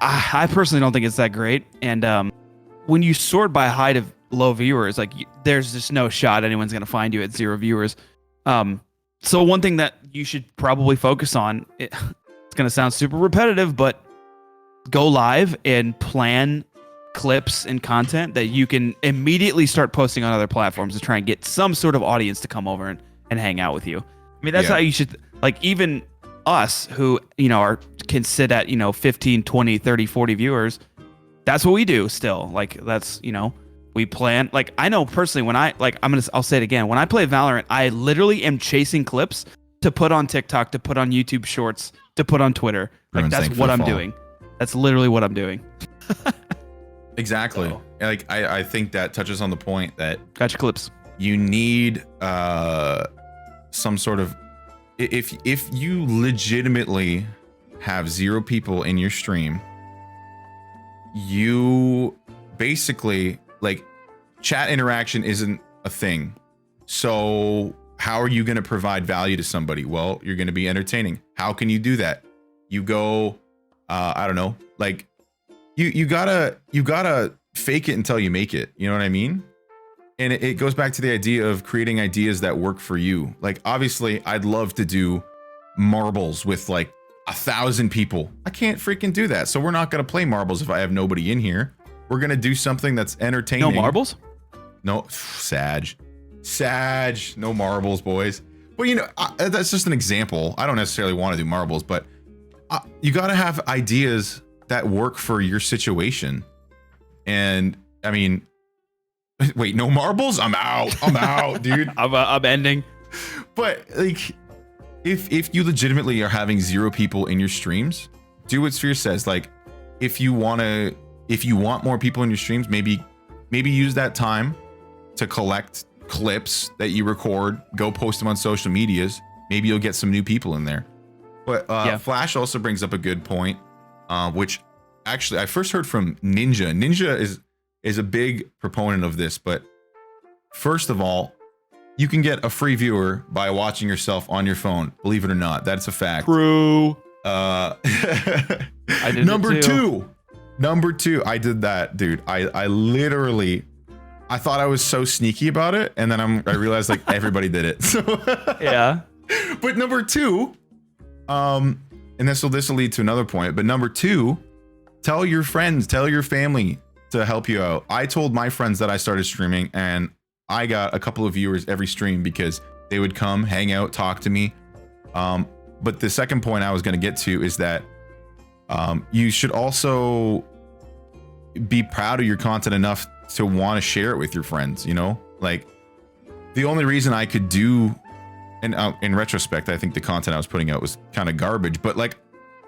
Speaker 2: I personally don't think it's that great. And when you sort by high to low viewers, like there's just no shot anyone's going to find you at 0 viewers. So one thing that you should probably focus on, it's going to sound super repetitive, but go live and plan clips and content that you can immediately start posting on other platforms to try and get some sort of audience to come over and hang out with you. I mean, that's how you should, like, even us who, can sit at, 15, 20, 30, 40 viewers. That's what we do still. Like, that's, we plan. Like, I know personally when I'll say it again. When I play Valorant, I literally am chasing clips to put on TikTok, to put on YouTube Shorts, to put on Twitter. Like, that's what I'm doing. That's literally what I'm doing.
Speaker 1: Exactly.
Speaker 2: So.
Speaker 1: Like I think that touches on the point that
Speaker 2: Gotcha clips.
Speaker 1: you need some sort of, if you legitimately have 0 people in your stream, you basically, like, chat interaction isn't a thing. So how are you going to provide value to somebody? Well, you're going to be entertaining. How can you do that? You go, I don't know, like you gotta fake it until you make it. You know what I mean? And it goes back to the idea of creating ideas that work for you. Like, obviously I'd love to do marbles with like 1,000 people. I can't freaking do that. So we're not going to play marbles if I have nobody in here. We're going to do something that's entertaining.
Speaker 2: No marbles?
Speaker 1: No, Sag, no marbles, boys. But you know, that's just an example. I don't necessarily want to do marbles, but you got to have ideas that work for your situation. And I mean, wait, no marbles? I'm out, dude.
Speaker 2: I'm ending.
Speaker 1: But like, if you legitimately are having 0 people in your streams, do what Sphere says. Like, if you want more people in your streams, maybe use that time to collect clips that you record, go post them on social medias. Maybe you'll get some new people in there. But Flash also brings up a good point, which actually I first heard from Ninja. Ninja is a big proponent of this, but first of all, you can get a free viewer by watching yourself on your phone. Believe it or not, that's a fact.
Speaker 2: True.
Speaker 1: I
Speaker 2: did
Speaker 1: number
Speaker 2: it too.
Speaker 1: Number two, I did that, dude. I literally, I thought I was so sneaky about it, and then I realized like everybody did it. So
Speaker 2: yeah.
Speaker 1: But number 2, and this will lead to another point. But number 2, tell your friends, tell your family to help you out. I told my friends that I started streaming, and I got a couple of viewers every stream because they would come, hang out, talk to me. But the second point I was going to get to is that you should also be proud of your content enough to want to share it with your friends. You know, like, the only reason I could do, and in retrospect, I think the content I was putting out was kind of garbage, but like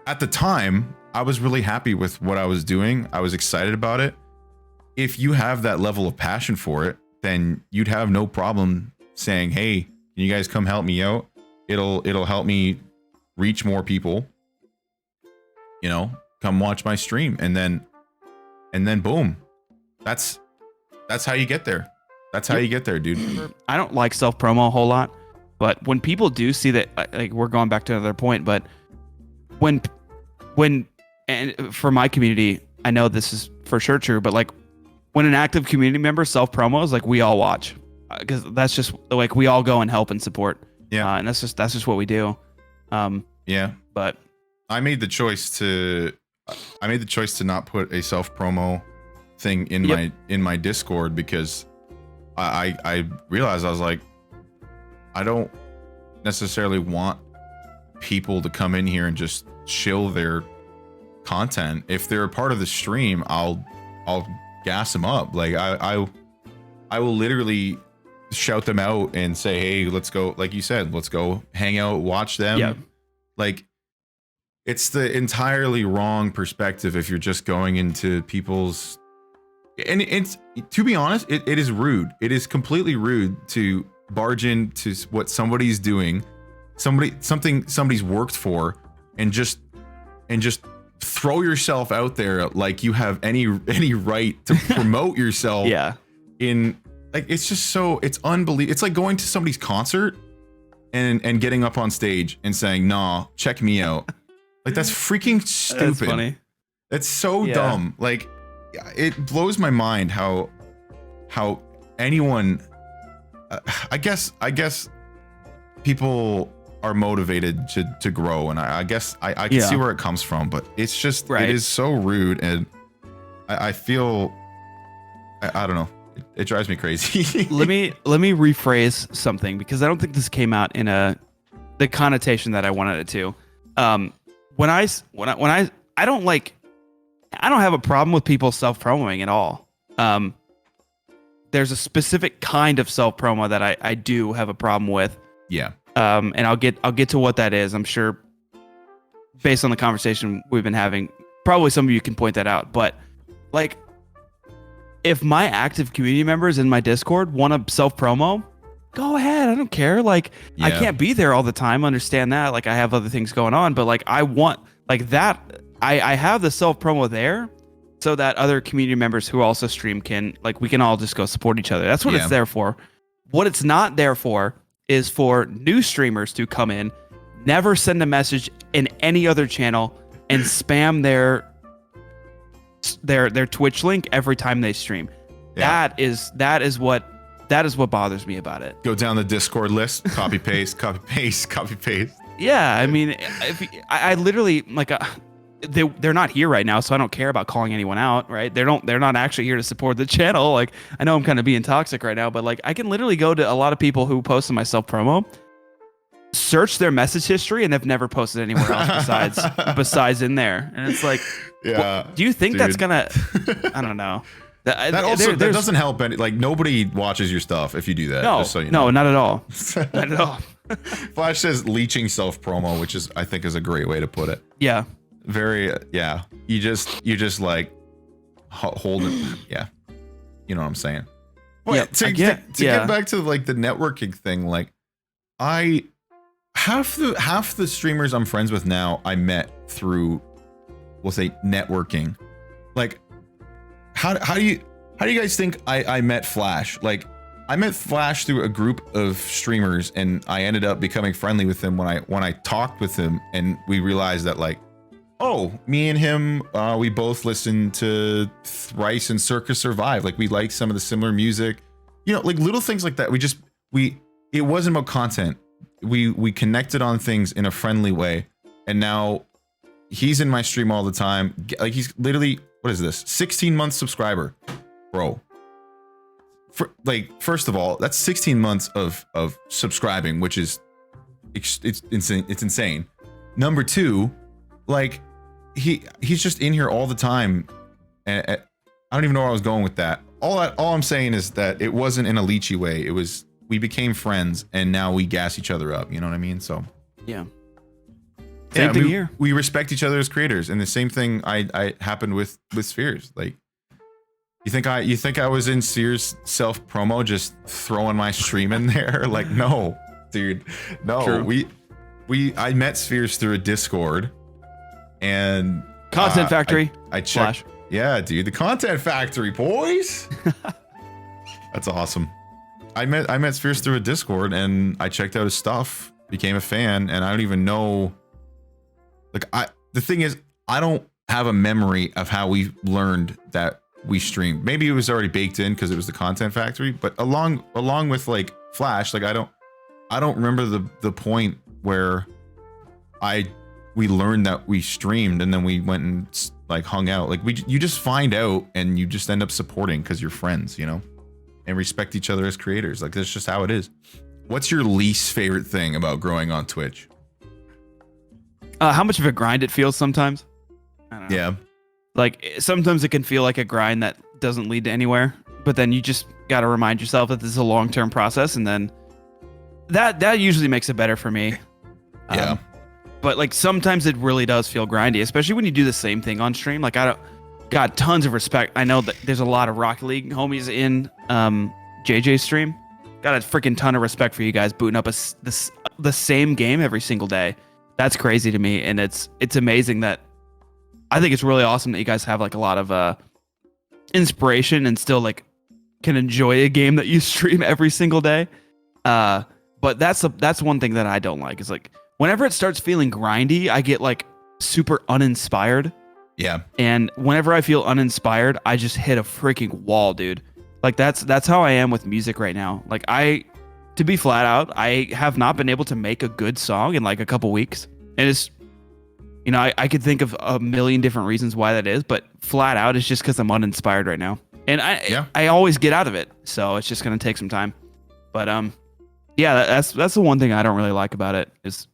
Speaker 1: at the time, I was really happy with what I was doing. I was excited about it. If you have that level of passion for it, then you'd have no problem saying, hey, can you guys come help me out? It'll help me reach more people. You know, come watch my stream, and then boom. That's how you get there. That's how you get there, dude.
Speaker 2: I don't like self-promo a whole lot, but when people do see that, like, we're going back to another point, but when and for my community, I know this is for sure true, but like, when an active community member self-promos, like, we all watch, because that's just like, we all go and help and support.
Speaker 1: Yeah.
Speaker 2: And that's just what we do.
Speaker 1: Yeah.
Speaker 2: But
Speaker 1: I made the choice to not put a self-promo thing in my Discord, because I realized, I was like, I don't necessarily want people to come in here and just chill their content. If they're a part of the stream, I'll gas them up. Like, I will literally shout them out and say, hey, let's go, like you said, let's go hang out, watch them.
Speaker 2: Yeah.
Speaker 1: Like, it's the entirely wrong perspective if you're just going into people's, and it's, to be honest, it is rude. It is completely rude to barge into what somebody's doing, something somebody's worked for, and just throw yourself out there like you have any right to promote yourself.
Speaker 2: Yeah.
Speaker 1: In, like, it's just so, it's unbelievable. It's like going to somebody's concert and getting up on stage and saying, nah, check me out. Like, that's freaking stupid.
Speaker 2: That's funny.
Speaker 1: That's so dumb. Like, it blows my mind how anyone, I guess people are motivated to grow, and I guess I can see where it comes from, but it's just, it is so rude, and I feel, I don't know, it drives me crazy.
Speaker 2: let me rephrase something, because I don't think this came out in the connotation that I wanted it to. When I don't have a problem with people self-promoing at all. There's a specific kind of self-promo that I do have a problem with.
Speaker 1: Yeah.
Speaker 2: And I'll get to what that is. I'm sure, based on the conversation we've been having, probably some of you can point that out, but like, if my active community members in my Discord want to self promo, go ahead. I don't care. Like, I can't be there all the time. Understand that. Like, I have other things going on, but like, I want like that. I have the self promo there so that other community members who also stream can, like, we can all just go support each other. That's what it's there for. What it's not there for is for new streamers to come in, never send a message in any other channel, and spam their Twitch link every time they stream. That is what bothers me about it.
Speaker 1: Go down the Discord list, copy paste, copy paste, copy paste.
Speaker 2: Yeah, I mean, if I literally like they're not here right now, so I don't care about calling anyone out, right? They're not actually here to support the channel. Like, I know I'm kind of being toxic right now, but like, I can literally go to a lot of people who post on my self promo, search their message history, and they've never posted anywhere else besides in there. And it's like, do you think that's gonna? I don't know.
Speaker 1: That doesn't help any. Like, nobody watches your stuff if you do that.
Speaker 2: No,
Speaker 1: just so you know.
Speaker 2: No, not at all. Not at all.
Speaker 1: Flash says leeching self promo, which I think is a great way to put it.
Speaker 2: Yeah.
Speaker 1: Very. Yeah. You just like hold it. Yeah. You know what I'm saying? But to get back to like the networking thing, like half the streamers I'm friends with now I met through, we'll say, networking. Like, how do you guys think I met Flash? Like, I met Flash through a group of streamers, and I ended up becoming friendly with him when I talked with him, and we realized that, like, oh, me and him, we both listened to Thrice and Circus Survive. Like, we like some of the similar music, you know, like little things like that. It wasn't about content. We connected on things in a friendly way, and now he's in my stream all the time. Like, he's literally, what is this, 16-month subscriber, bro. First of all, that's 16 months of subscribing, which is it's insane. Number two, like, he's just in here all the time, and I don't even know where I was going with that. All I'm saying is that it wasn't in a leechy way. It was, we became friends, and now we gas each other up. You know what I mean? So
Speaker 2: yeah. Same thing here.
Speaker 1: We respect each other as creators, and the same thing I happened with Spheres. Like, you think I was in Spheres self promo just throwing my stream in there? Like, no, dude, no.
Speaker 2: True.
Speaker 1: I met Spheres through a Discord, and
Speaker 2: Content Factory.
Speaker 1: I checked. Flash. Yeah, dude, the Content Factory, boys. That's awesome. I met Spheres through a Discord, and I checked out his stuff, became a fan, and I don't even know. Like, the thing is, I don't have a memory of how we learned that we streamed. Maybe it was already baked in because it was the Content Factory, but along with like Flash, like, I don't remember the point where we learned that we streamed, and then we went and like hung out. Like, you just find out, and you just end up supporting because you're friends, you know, and respect each other as creators. Like, that's just how it is. What's your least favorite thing about growing on Twitch?
Speaker 2: How much of a grind it feels sometimes. I don't know. Yeah. Like, sometimes it can feel like a grind that doesn't lead to anywhere, but then you just got to remind yourself that this is a long-term process, and then that usually makes it better for me.
Speaker 1: Yeah.
Speaker 2: But like, sometimes it really does feel grindy, especially when you do the same thing on stream. Like, I got tons of respect. I know that there's a lot of Rocket League homies in JJ's stream. Got a freaking ton of respect for you guys booting up the same game every single day. That's crazy to me, and it's amazing that I think it's really awesome that you guys have like a lot of inspiration and still like can enjoy a game that you stream every single day. But that's one thing that I don't like, is like, whenever it starts feeling grindy, I get like super uninspired.
Speaker 1: Yeah.
Speaker 2: And whenever I feel uninspired, I just hit a freaking wall, dude. Like, that's how I am with music right now. Like, to be flat out, I have not been able to make a good song in like a couple weeks. And it's, you know, I could think of a million different reasons why that is, but flat out, it's just because I'm uninspired right now. And I always get out of it, so it's just gonna take some time. But yeah, that's the one thing I don't really like about it, is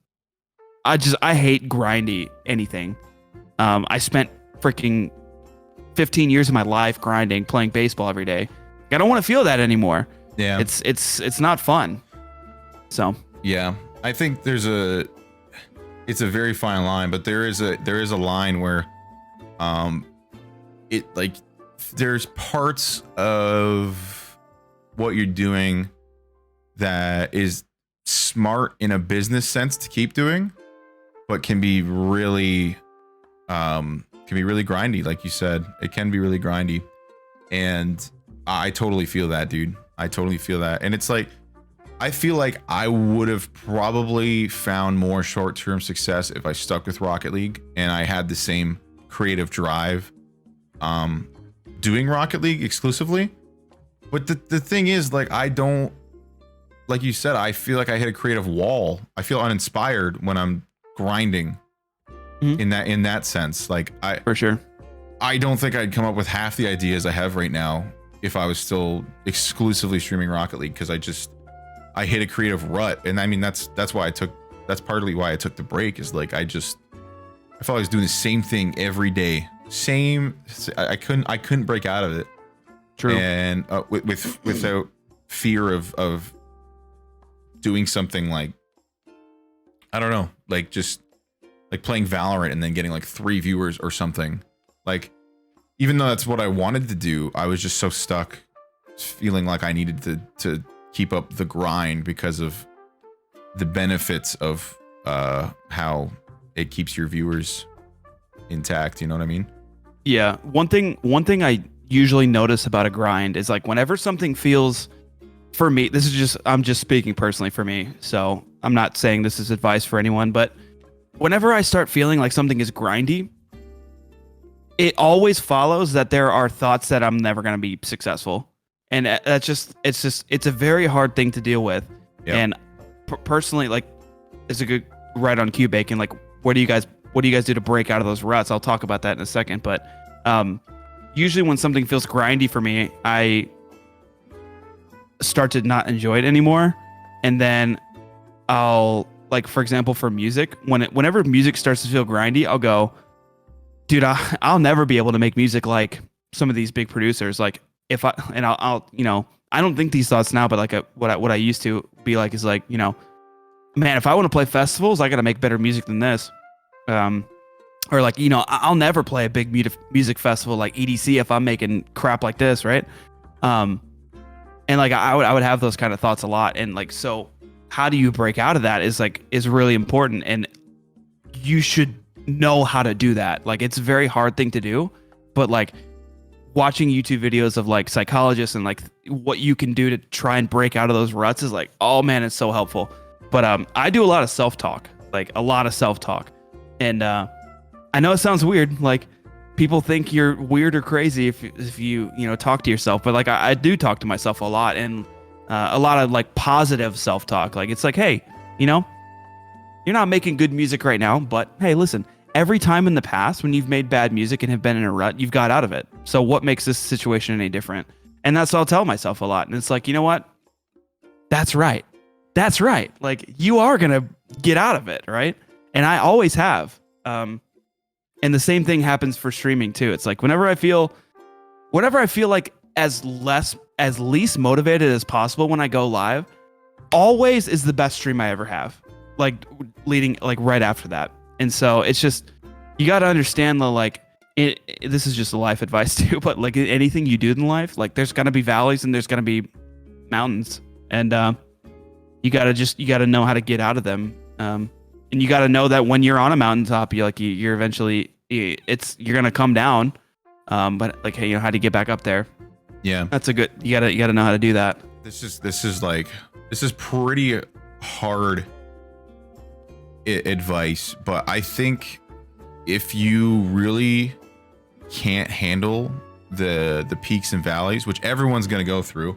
Speaker 2: I hate grindy anything. I spent freaking 15 years of my life grinding, playing baseball every day. I don't want to feel that anymore.
Speaker 1: Yeah,
Speaker 2: it's not fun. So
Speaker 1: yeah, I think it's a very fine line, but there is a line where um, it like there's parts of what you're doing that is smart in a business sense to keep doing, but can be really grindy. Like you said, it can be really grindy, and I totally feel that, dude. I totally feel that. And it's like, I feel like I would have probably found more short-term success if I stuck with Rocket League and I had the same creative drive doing Rocket League exclusively. But the thing is, like, I don't, like you said, I feel like I hit a creative wall. I feel uninspired when I'm grinding in that sense. Like,
Speaker 2: For sure.
Speaker 1: I don't think I'd come up with half the ideas I have right now if I was still exclusively streaming Rocket League, because I hit a creative rut. And I mean, that's partly why I took the break, is like, I felt I was doing the same thing every day. I couldn't break out of it.
Speaker 2: True.
Speaker 1: And without fear of doing something like, I don't know, like just like playing Valorant and then getting like 3 viewers or something. Like, even though that's what I wanted to do, I was just so stuck feeling like I needed to keep up the grind because of the benefits of how it keeps your viewers intact. You know what I mean?
Speaker 2: Yeah. One thing I usually notice about a grind is, like, whenever something feels, for me, I'm just speaking personally for me, so I'm not saying this is advice for anyone, but whenever I start feeling like something is grindy, it always follows that there are thoughts that I'm never going to be successful. And it's a very hard thing to deal with. Yep. And personally, like, it's a good right on cue, Bacon. Like, what do you guys do to break out of those ruts? I'll talk about that in a second. But usually when something feels grindy for me, I start to not enjoy it anymore. And then I'll, like, for example, for music, whenever music starts to feel grindy, I'll go, dude, I'll never be able to make music like some of these big producers. Like, I'll you know, I don't think these thoughts now, but like what I used to be like is like, you know, man, if I want to play festivals, I got to make better music than this. Or like, you know, I'll never play a big music festival like EDC if I'm making crap like this, right? And like I would have those kind of thoughts a lot. And like, so how do you break out of that is really important, and you should know how to do that. Like, it's a very hard thing to do, but like watching YouTube videos of like psychologists and like what you can do to try and break out of those ruts is like, oh man, it's so helpful. But I do a lot of self-talk, and I know it sounds weird, like people think you're weird or crazy if you talk to yourself, but like I do talk to myself a lot, and a lot of like positive self-talk. Like, it's like, hey, you know, you're not making good music right now, but hey, listen, every time in the past when you've made bad music and have been in a rut, you've got out of it. So what makes this situation any different? And that's what I'll tell myself a lot. And it's like, you know what? That's right. That's right. Like, you are going to get out of it, right? And I always have. And the same thing happens for streaming too. It's like whenever I feel like as least motivated as possible when I go live, always is the best stream I ever have. Like leading, like right after that. And so it's just, you got to understand the, like, this is just a life advice too, but like anything you do in life, like there's going to be valleys and there's going to be mountains, and you got to know how to get out of them. And you got to know that when you're on a mountaintop, you're eventually, you're going to come down. But like, hey, you know how to get back up there.
Speaker 1: Yeah.
Speaker 2: That's you got to know how to do that.
Speaker 1: This is pretty hard advice, but I think if you really can't handle the peaks and valleys, which everyone's going to go through,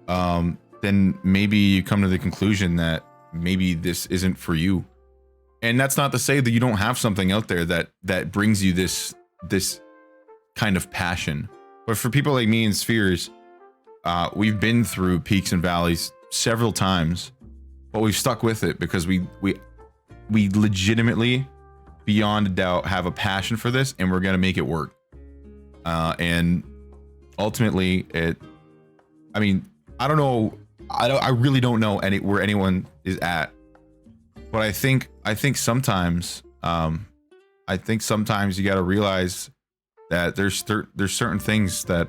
Speaker 1: then maybe you come to the conclusion that maybe this isn't for you. And that's not to say that you don't have something out there that brings you this kind of passion. But for people like me and Spheres, we've been through peaks and valleys several times, but we've stuck with it because we legitimately, beyond a doubt, have a passion for this, and we're gonna make it work. And ultimately, I mean, I don't know. I really don't know where anyone is at. But I think sometimes you got to realize that there's certain things that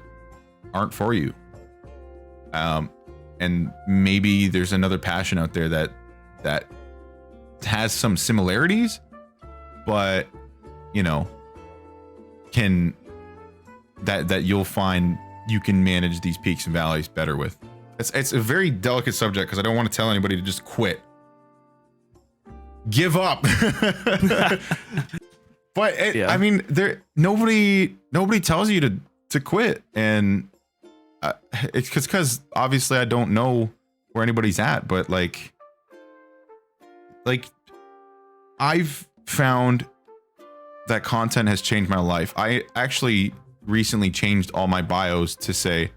Speaker 1: aren't for you. And maybe there's another passion out there that has some similarities, but you know, that you'll find you can manage these peaks and valleys better with. It's a very delicate subject because I don't want to tell anybody to just quit. Give up. But I mean, nobody tells you to quit, and it's because obviously I don't know where anybody's at, but like I've found that content has changed my life. I actually recently changed all my bios to say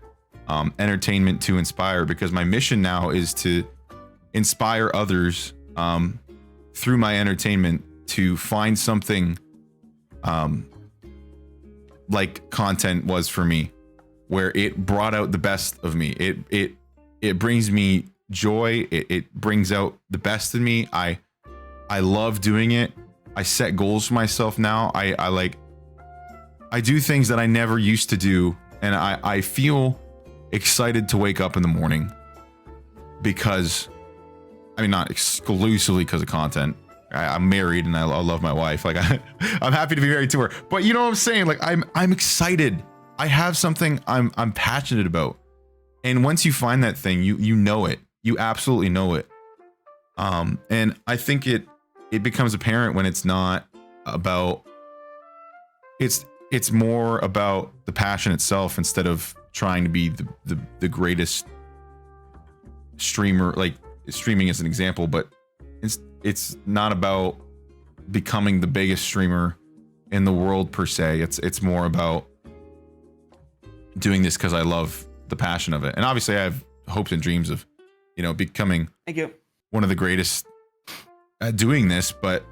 Speaker 1: entertainment to inspire, because my mission now is to inspire others through my entertainment to find something like content was for me, where it brought out the best of me. It brings me joy. It brings out the best in me. I love doing it. I set goals for myself now. I do things that I never used to do, and I feel excited to wake up in the morning because, I mean, not exclusively because of content. I'm married and I love my wife. Like I'm happy to be married to her, but you know what I'm saying? Like I'm excited. I have something I'm passionate about. And once you find that thing, you know it. You absolutely know it. And I think it becomes apparent when it's not about, it's more about the passion itself instead of trying to be the greatest streamer. Like streaming as an example, but it's not about becoming the biggest streamer in the world per se. It's more about doing this because I love the passion of it. And obviously I have hopes and dreams of, you know, becoming one of the greatest at doing this, but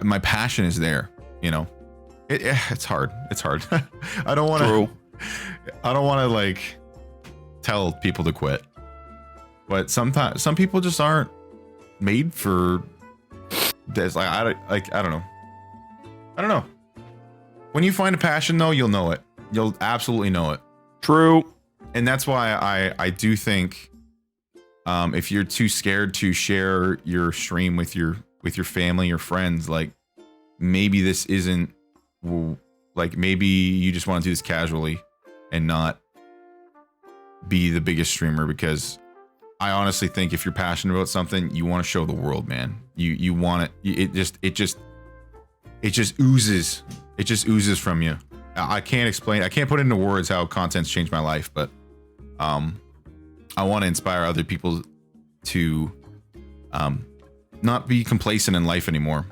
Speaker 1: my passion is there, you know. It's hard. I don't want to like tell people to quit, but sometimes some people just aren't made for this. Like I don't know. When you find a passion though, you'll know it. You'll absolutely know it.
Speaker 2: True.
Speaker 1: And that's why I do think if you're too scared to share your stream with your family or friends, like maybe this isn't, like maybe you just want to do this casually and not be the biggest streamer, because I honestly think if you're passionate about something, you want to show the world, man. You want it. It just oozes from you. I can't explain. I can't put into words how content's changed my life, but I want to inspire other people to not be complacent in life anymore.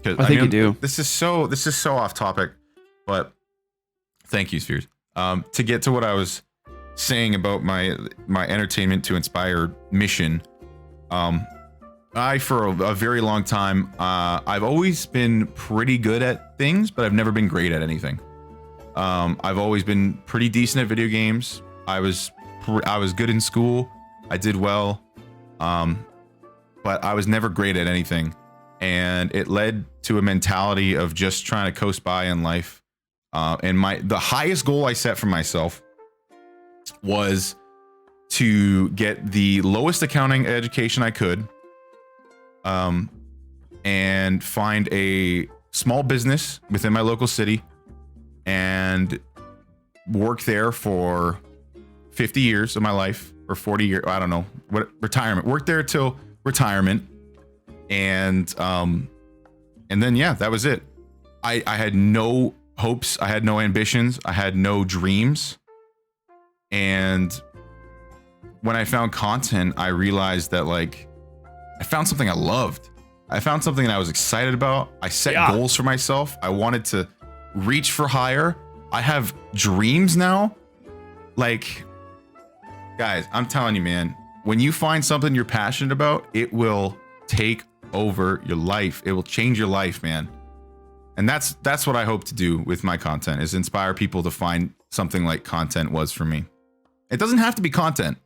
Speaker 2: I think you do.
Speaker 1: This is so off topic, but thank you, Spheres. To get to what I was saying about my entertainment to inspire mission, I for a very long time I've always been pretty good at things, but I've never been great at anything. I've always been pretty decent at video games. I was good in school. I did well, but I was never great at anything, and it led to a mentality of just trying to coast by in life. And the highest goal I set for myself was to get the lowest accounting education I could, and find a small business within my local city and work there for 50 years of my life, or 40 years, I don't know, what, retirement. Work there till retirement, and then yeah, that was it. I had no hopes, I had no ambitions, I had no dreams. And when I found content, I realized that like I found something I loved. I found something that I was excited about. I set goals for myself. I wanted to reach for higher. I have dreams now. Like, guys, I'm telling you, man, when you find something you're passionate about, it will take over your life. It will change your life, man. And that's what I hope to do with my content, is inspire people to find something like content was for me. It doesn't have to be content,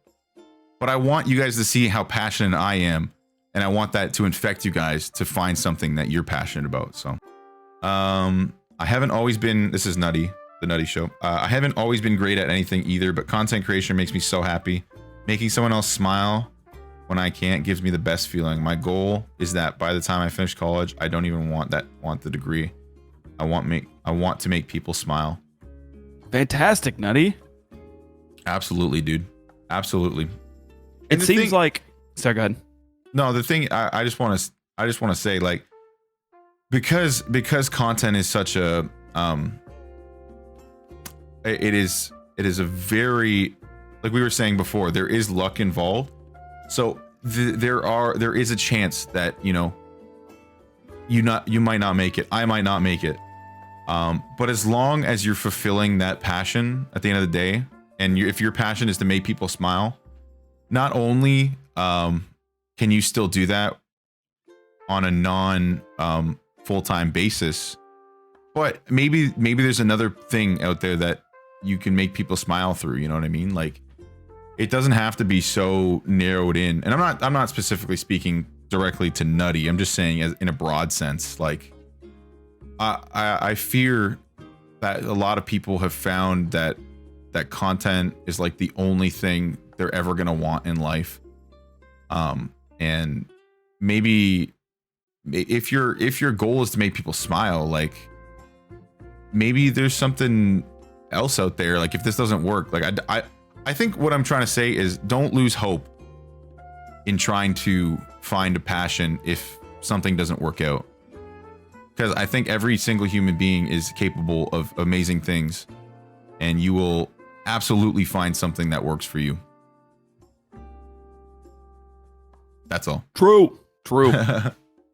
Speaker 1: but I want you guys to see how passionate I am, and I want that to infect you guys to find something that you're passionate about. So, I haven't always been, this is Nutty, the Nutty Show. I haven't always been great at anything either, but content creation makes me so happy. Making someone else smile when I can't gives me the best feeling. My goal is that by the time I finish college, I don't even want the degree. I want to make people smile.
Speaker 2: Fantastic, Nutty.
Speaker 1: Absolutely, dude. Absolutely.
Speaker 2: It seems like. Sorry, go ahead.
Speaker 1: No, the thing I just want to say, like, because content is such a it is a very, like we were saying before, there is luck involved. So there is a chance that, you know, you might not make it. I might not make it. But as long as you're fulfilling that passion at the end of the day, and if your passion is to make people smile, not only can you still do that on a non full-time basis, but maybe there's another thing out there that you can make people smile through. You know what I mean? Like, it doesn't have to be so narrowed in. And I'm not specifically speaking directly to Nutty. I'm just saying as in a broad sense. Like, I fear that a lot of people have found that content is like the only thing they're ever gonna want in life. And maybe if your goal is to make people smile, like, maybe there's something else out there. Like, if this doesn't work, like, I think what I'm trying to say is, don't lose hope in trying to find a passion if something doesn't work out. Because I think every single human being is capable of amazing things, and you will absolutely find something that works for you. That's all.
Speaker 2: True.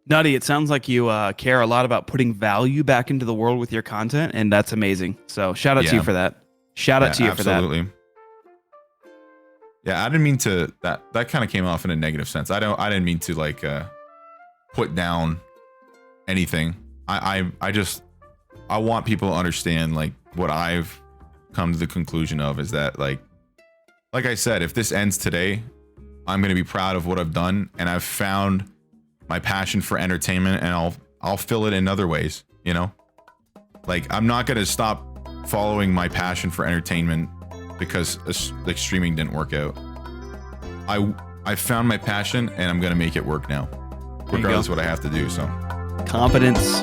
Speaker 2: Nutty, it sounds like you care a lot about putting value back into the world with your content, and that's amazing. So shout out to you for that. Shout out to you for that.
Speaker 1: Absolutely. Yeah, I didn't mean to. That kind of came off in a negative sense. I didn't mean to, like, put down anything. I want people to understand, like, what I've come to the conclusion of is that, like I said, if this ends today, I'm gonna be proud of what I've done, and I've found my passion for entertainment, and I'll fill it in other ways. You know, like, I'm not gonna stop following my passion for entertainment because like streaming didn't work out. I found my passion, and I'm gonna make it work now, regardless of what I have to do. So,
Speaker 2: competence.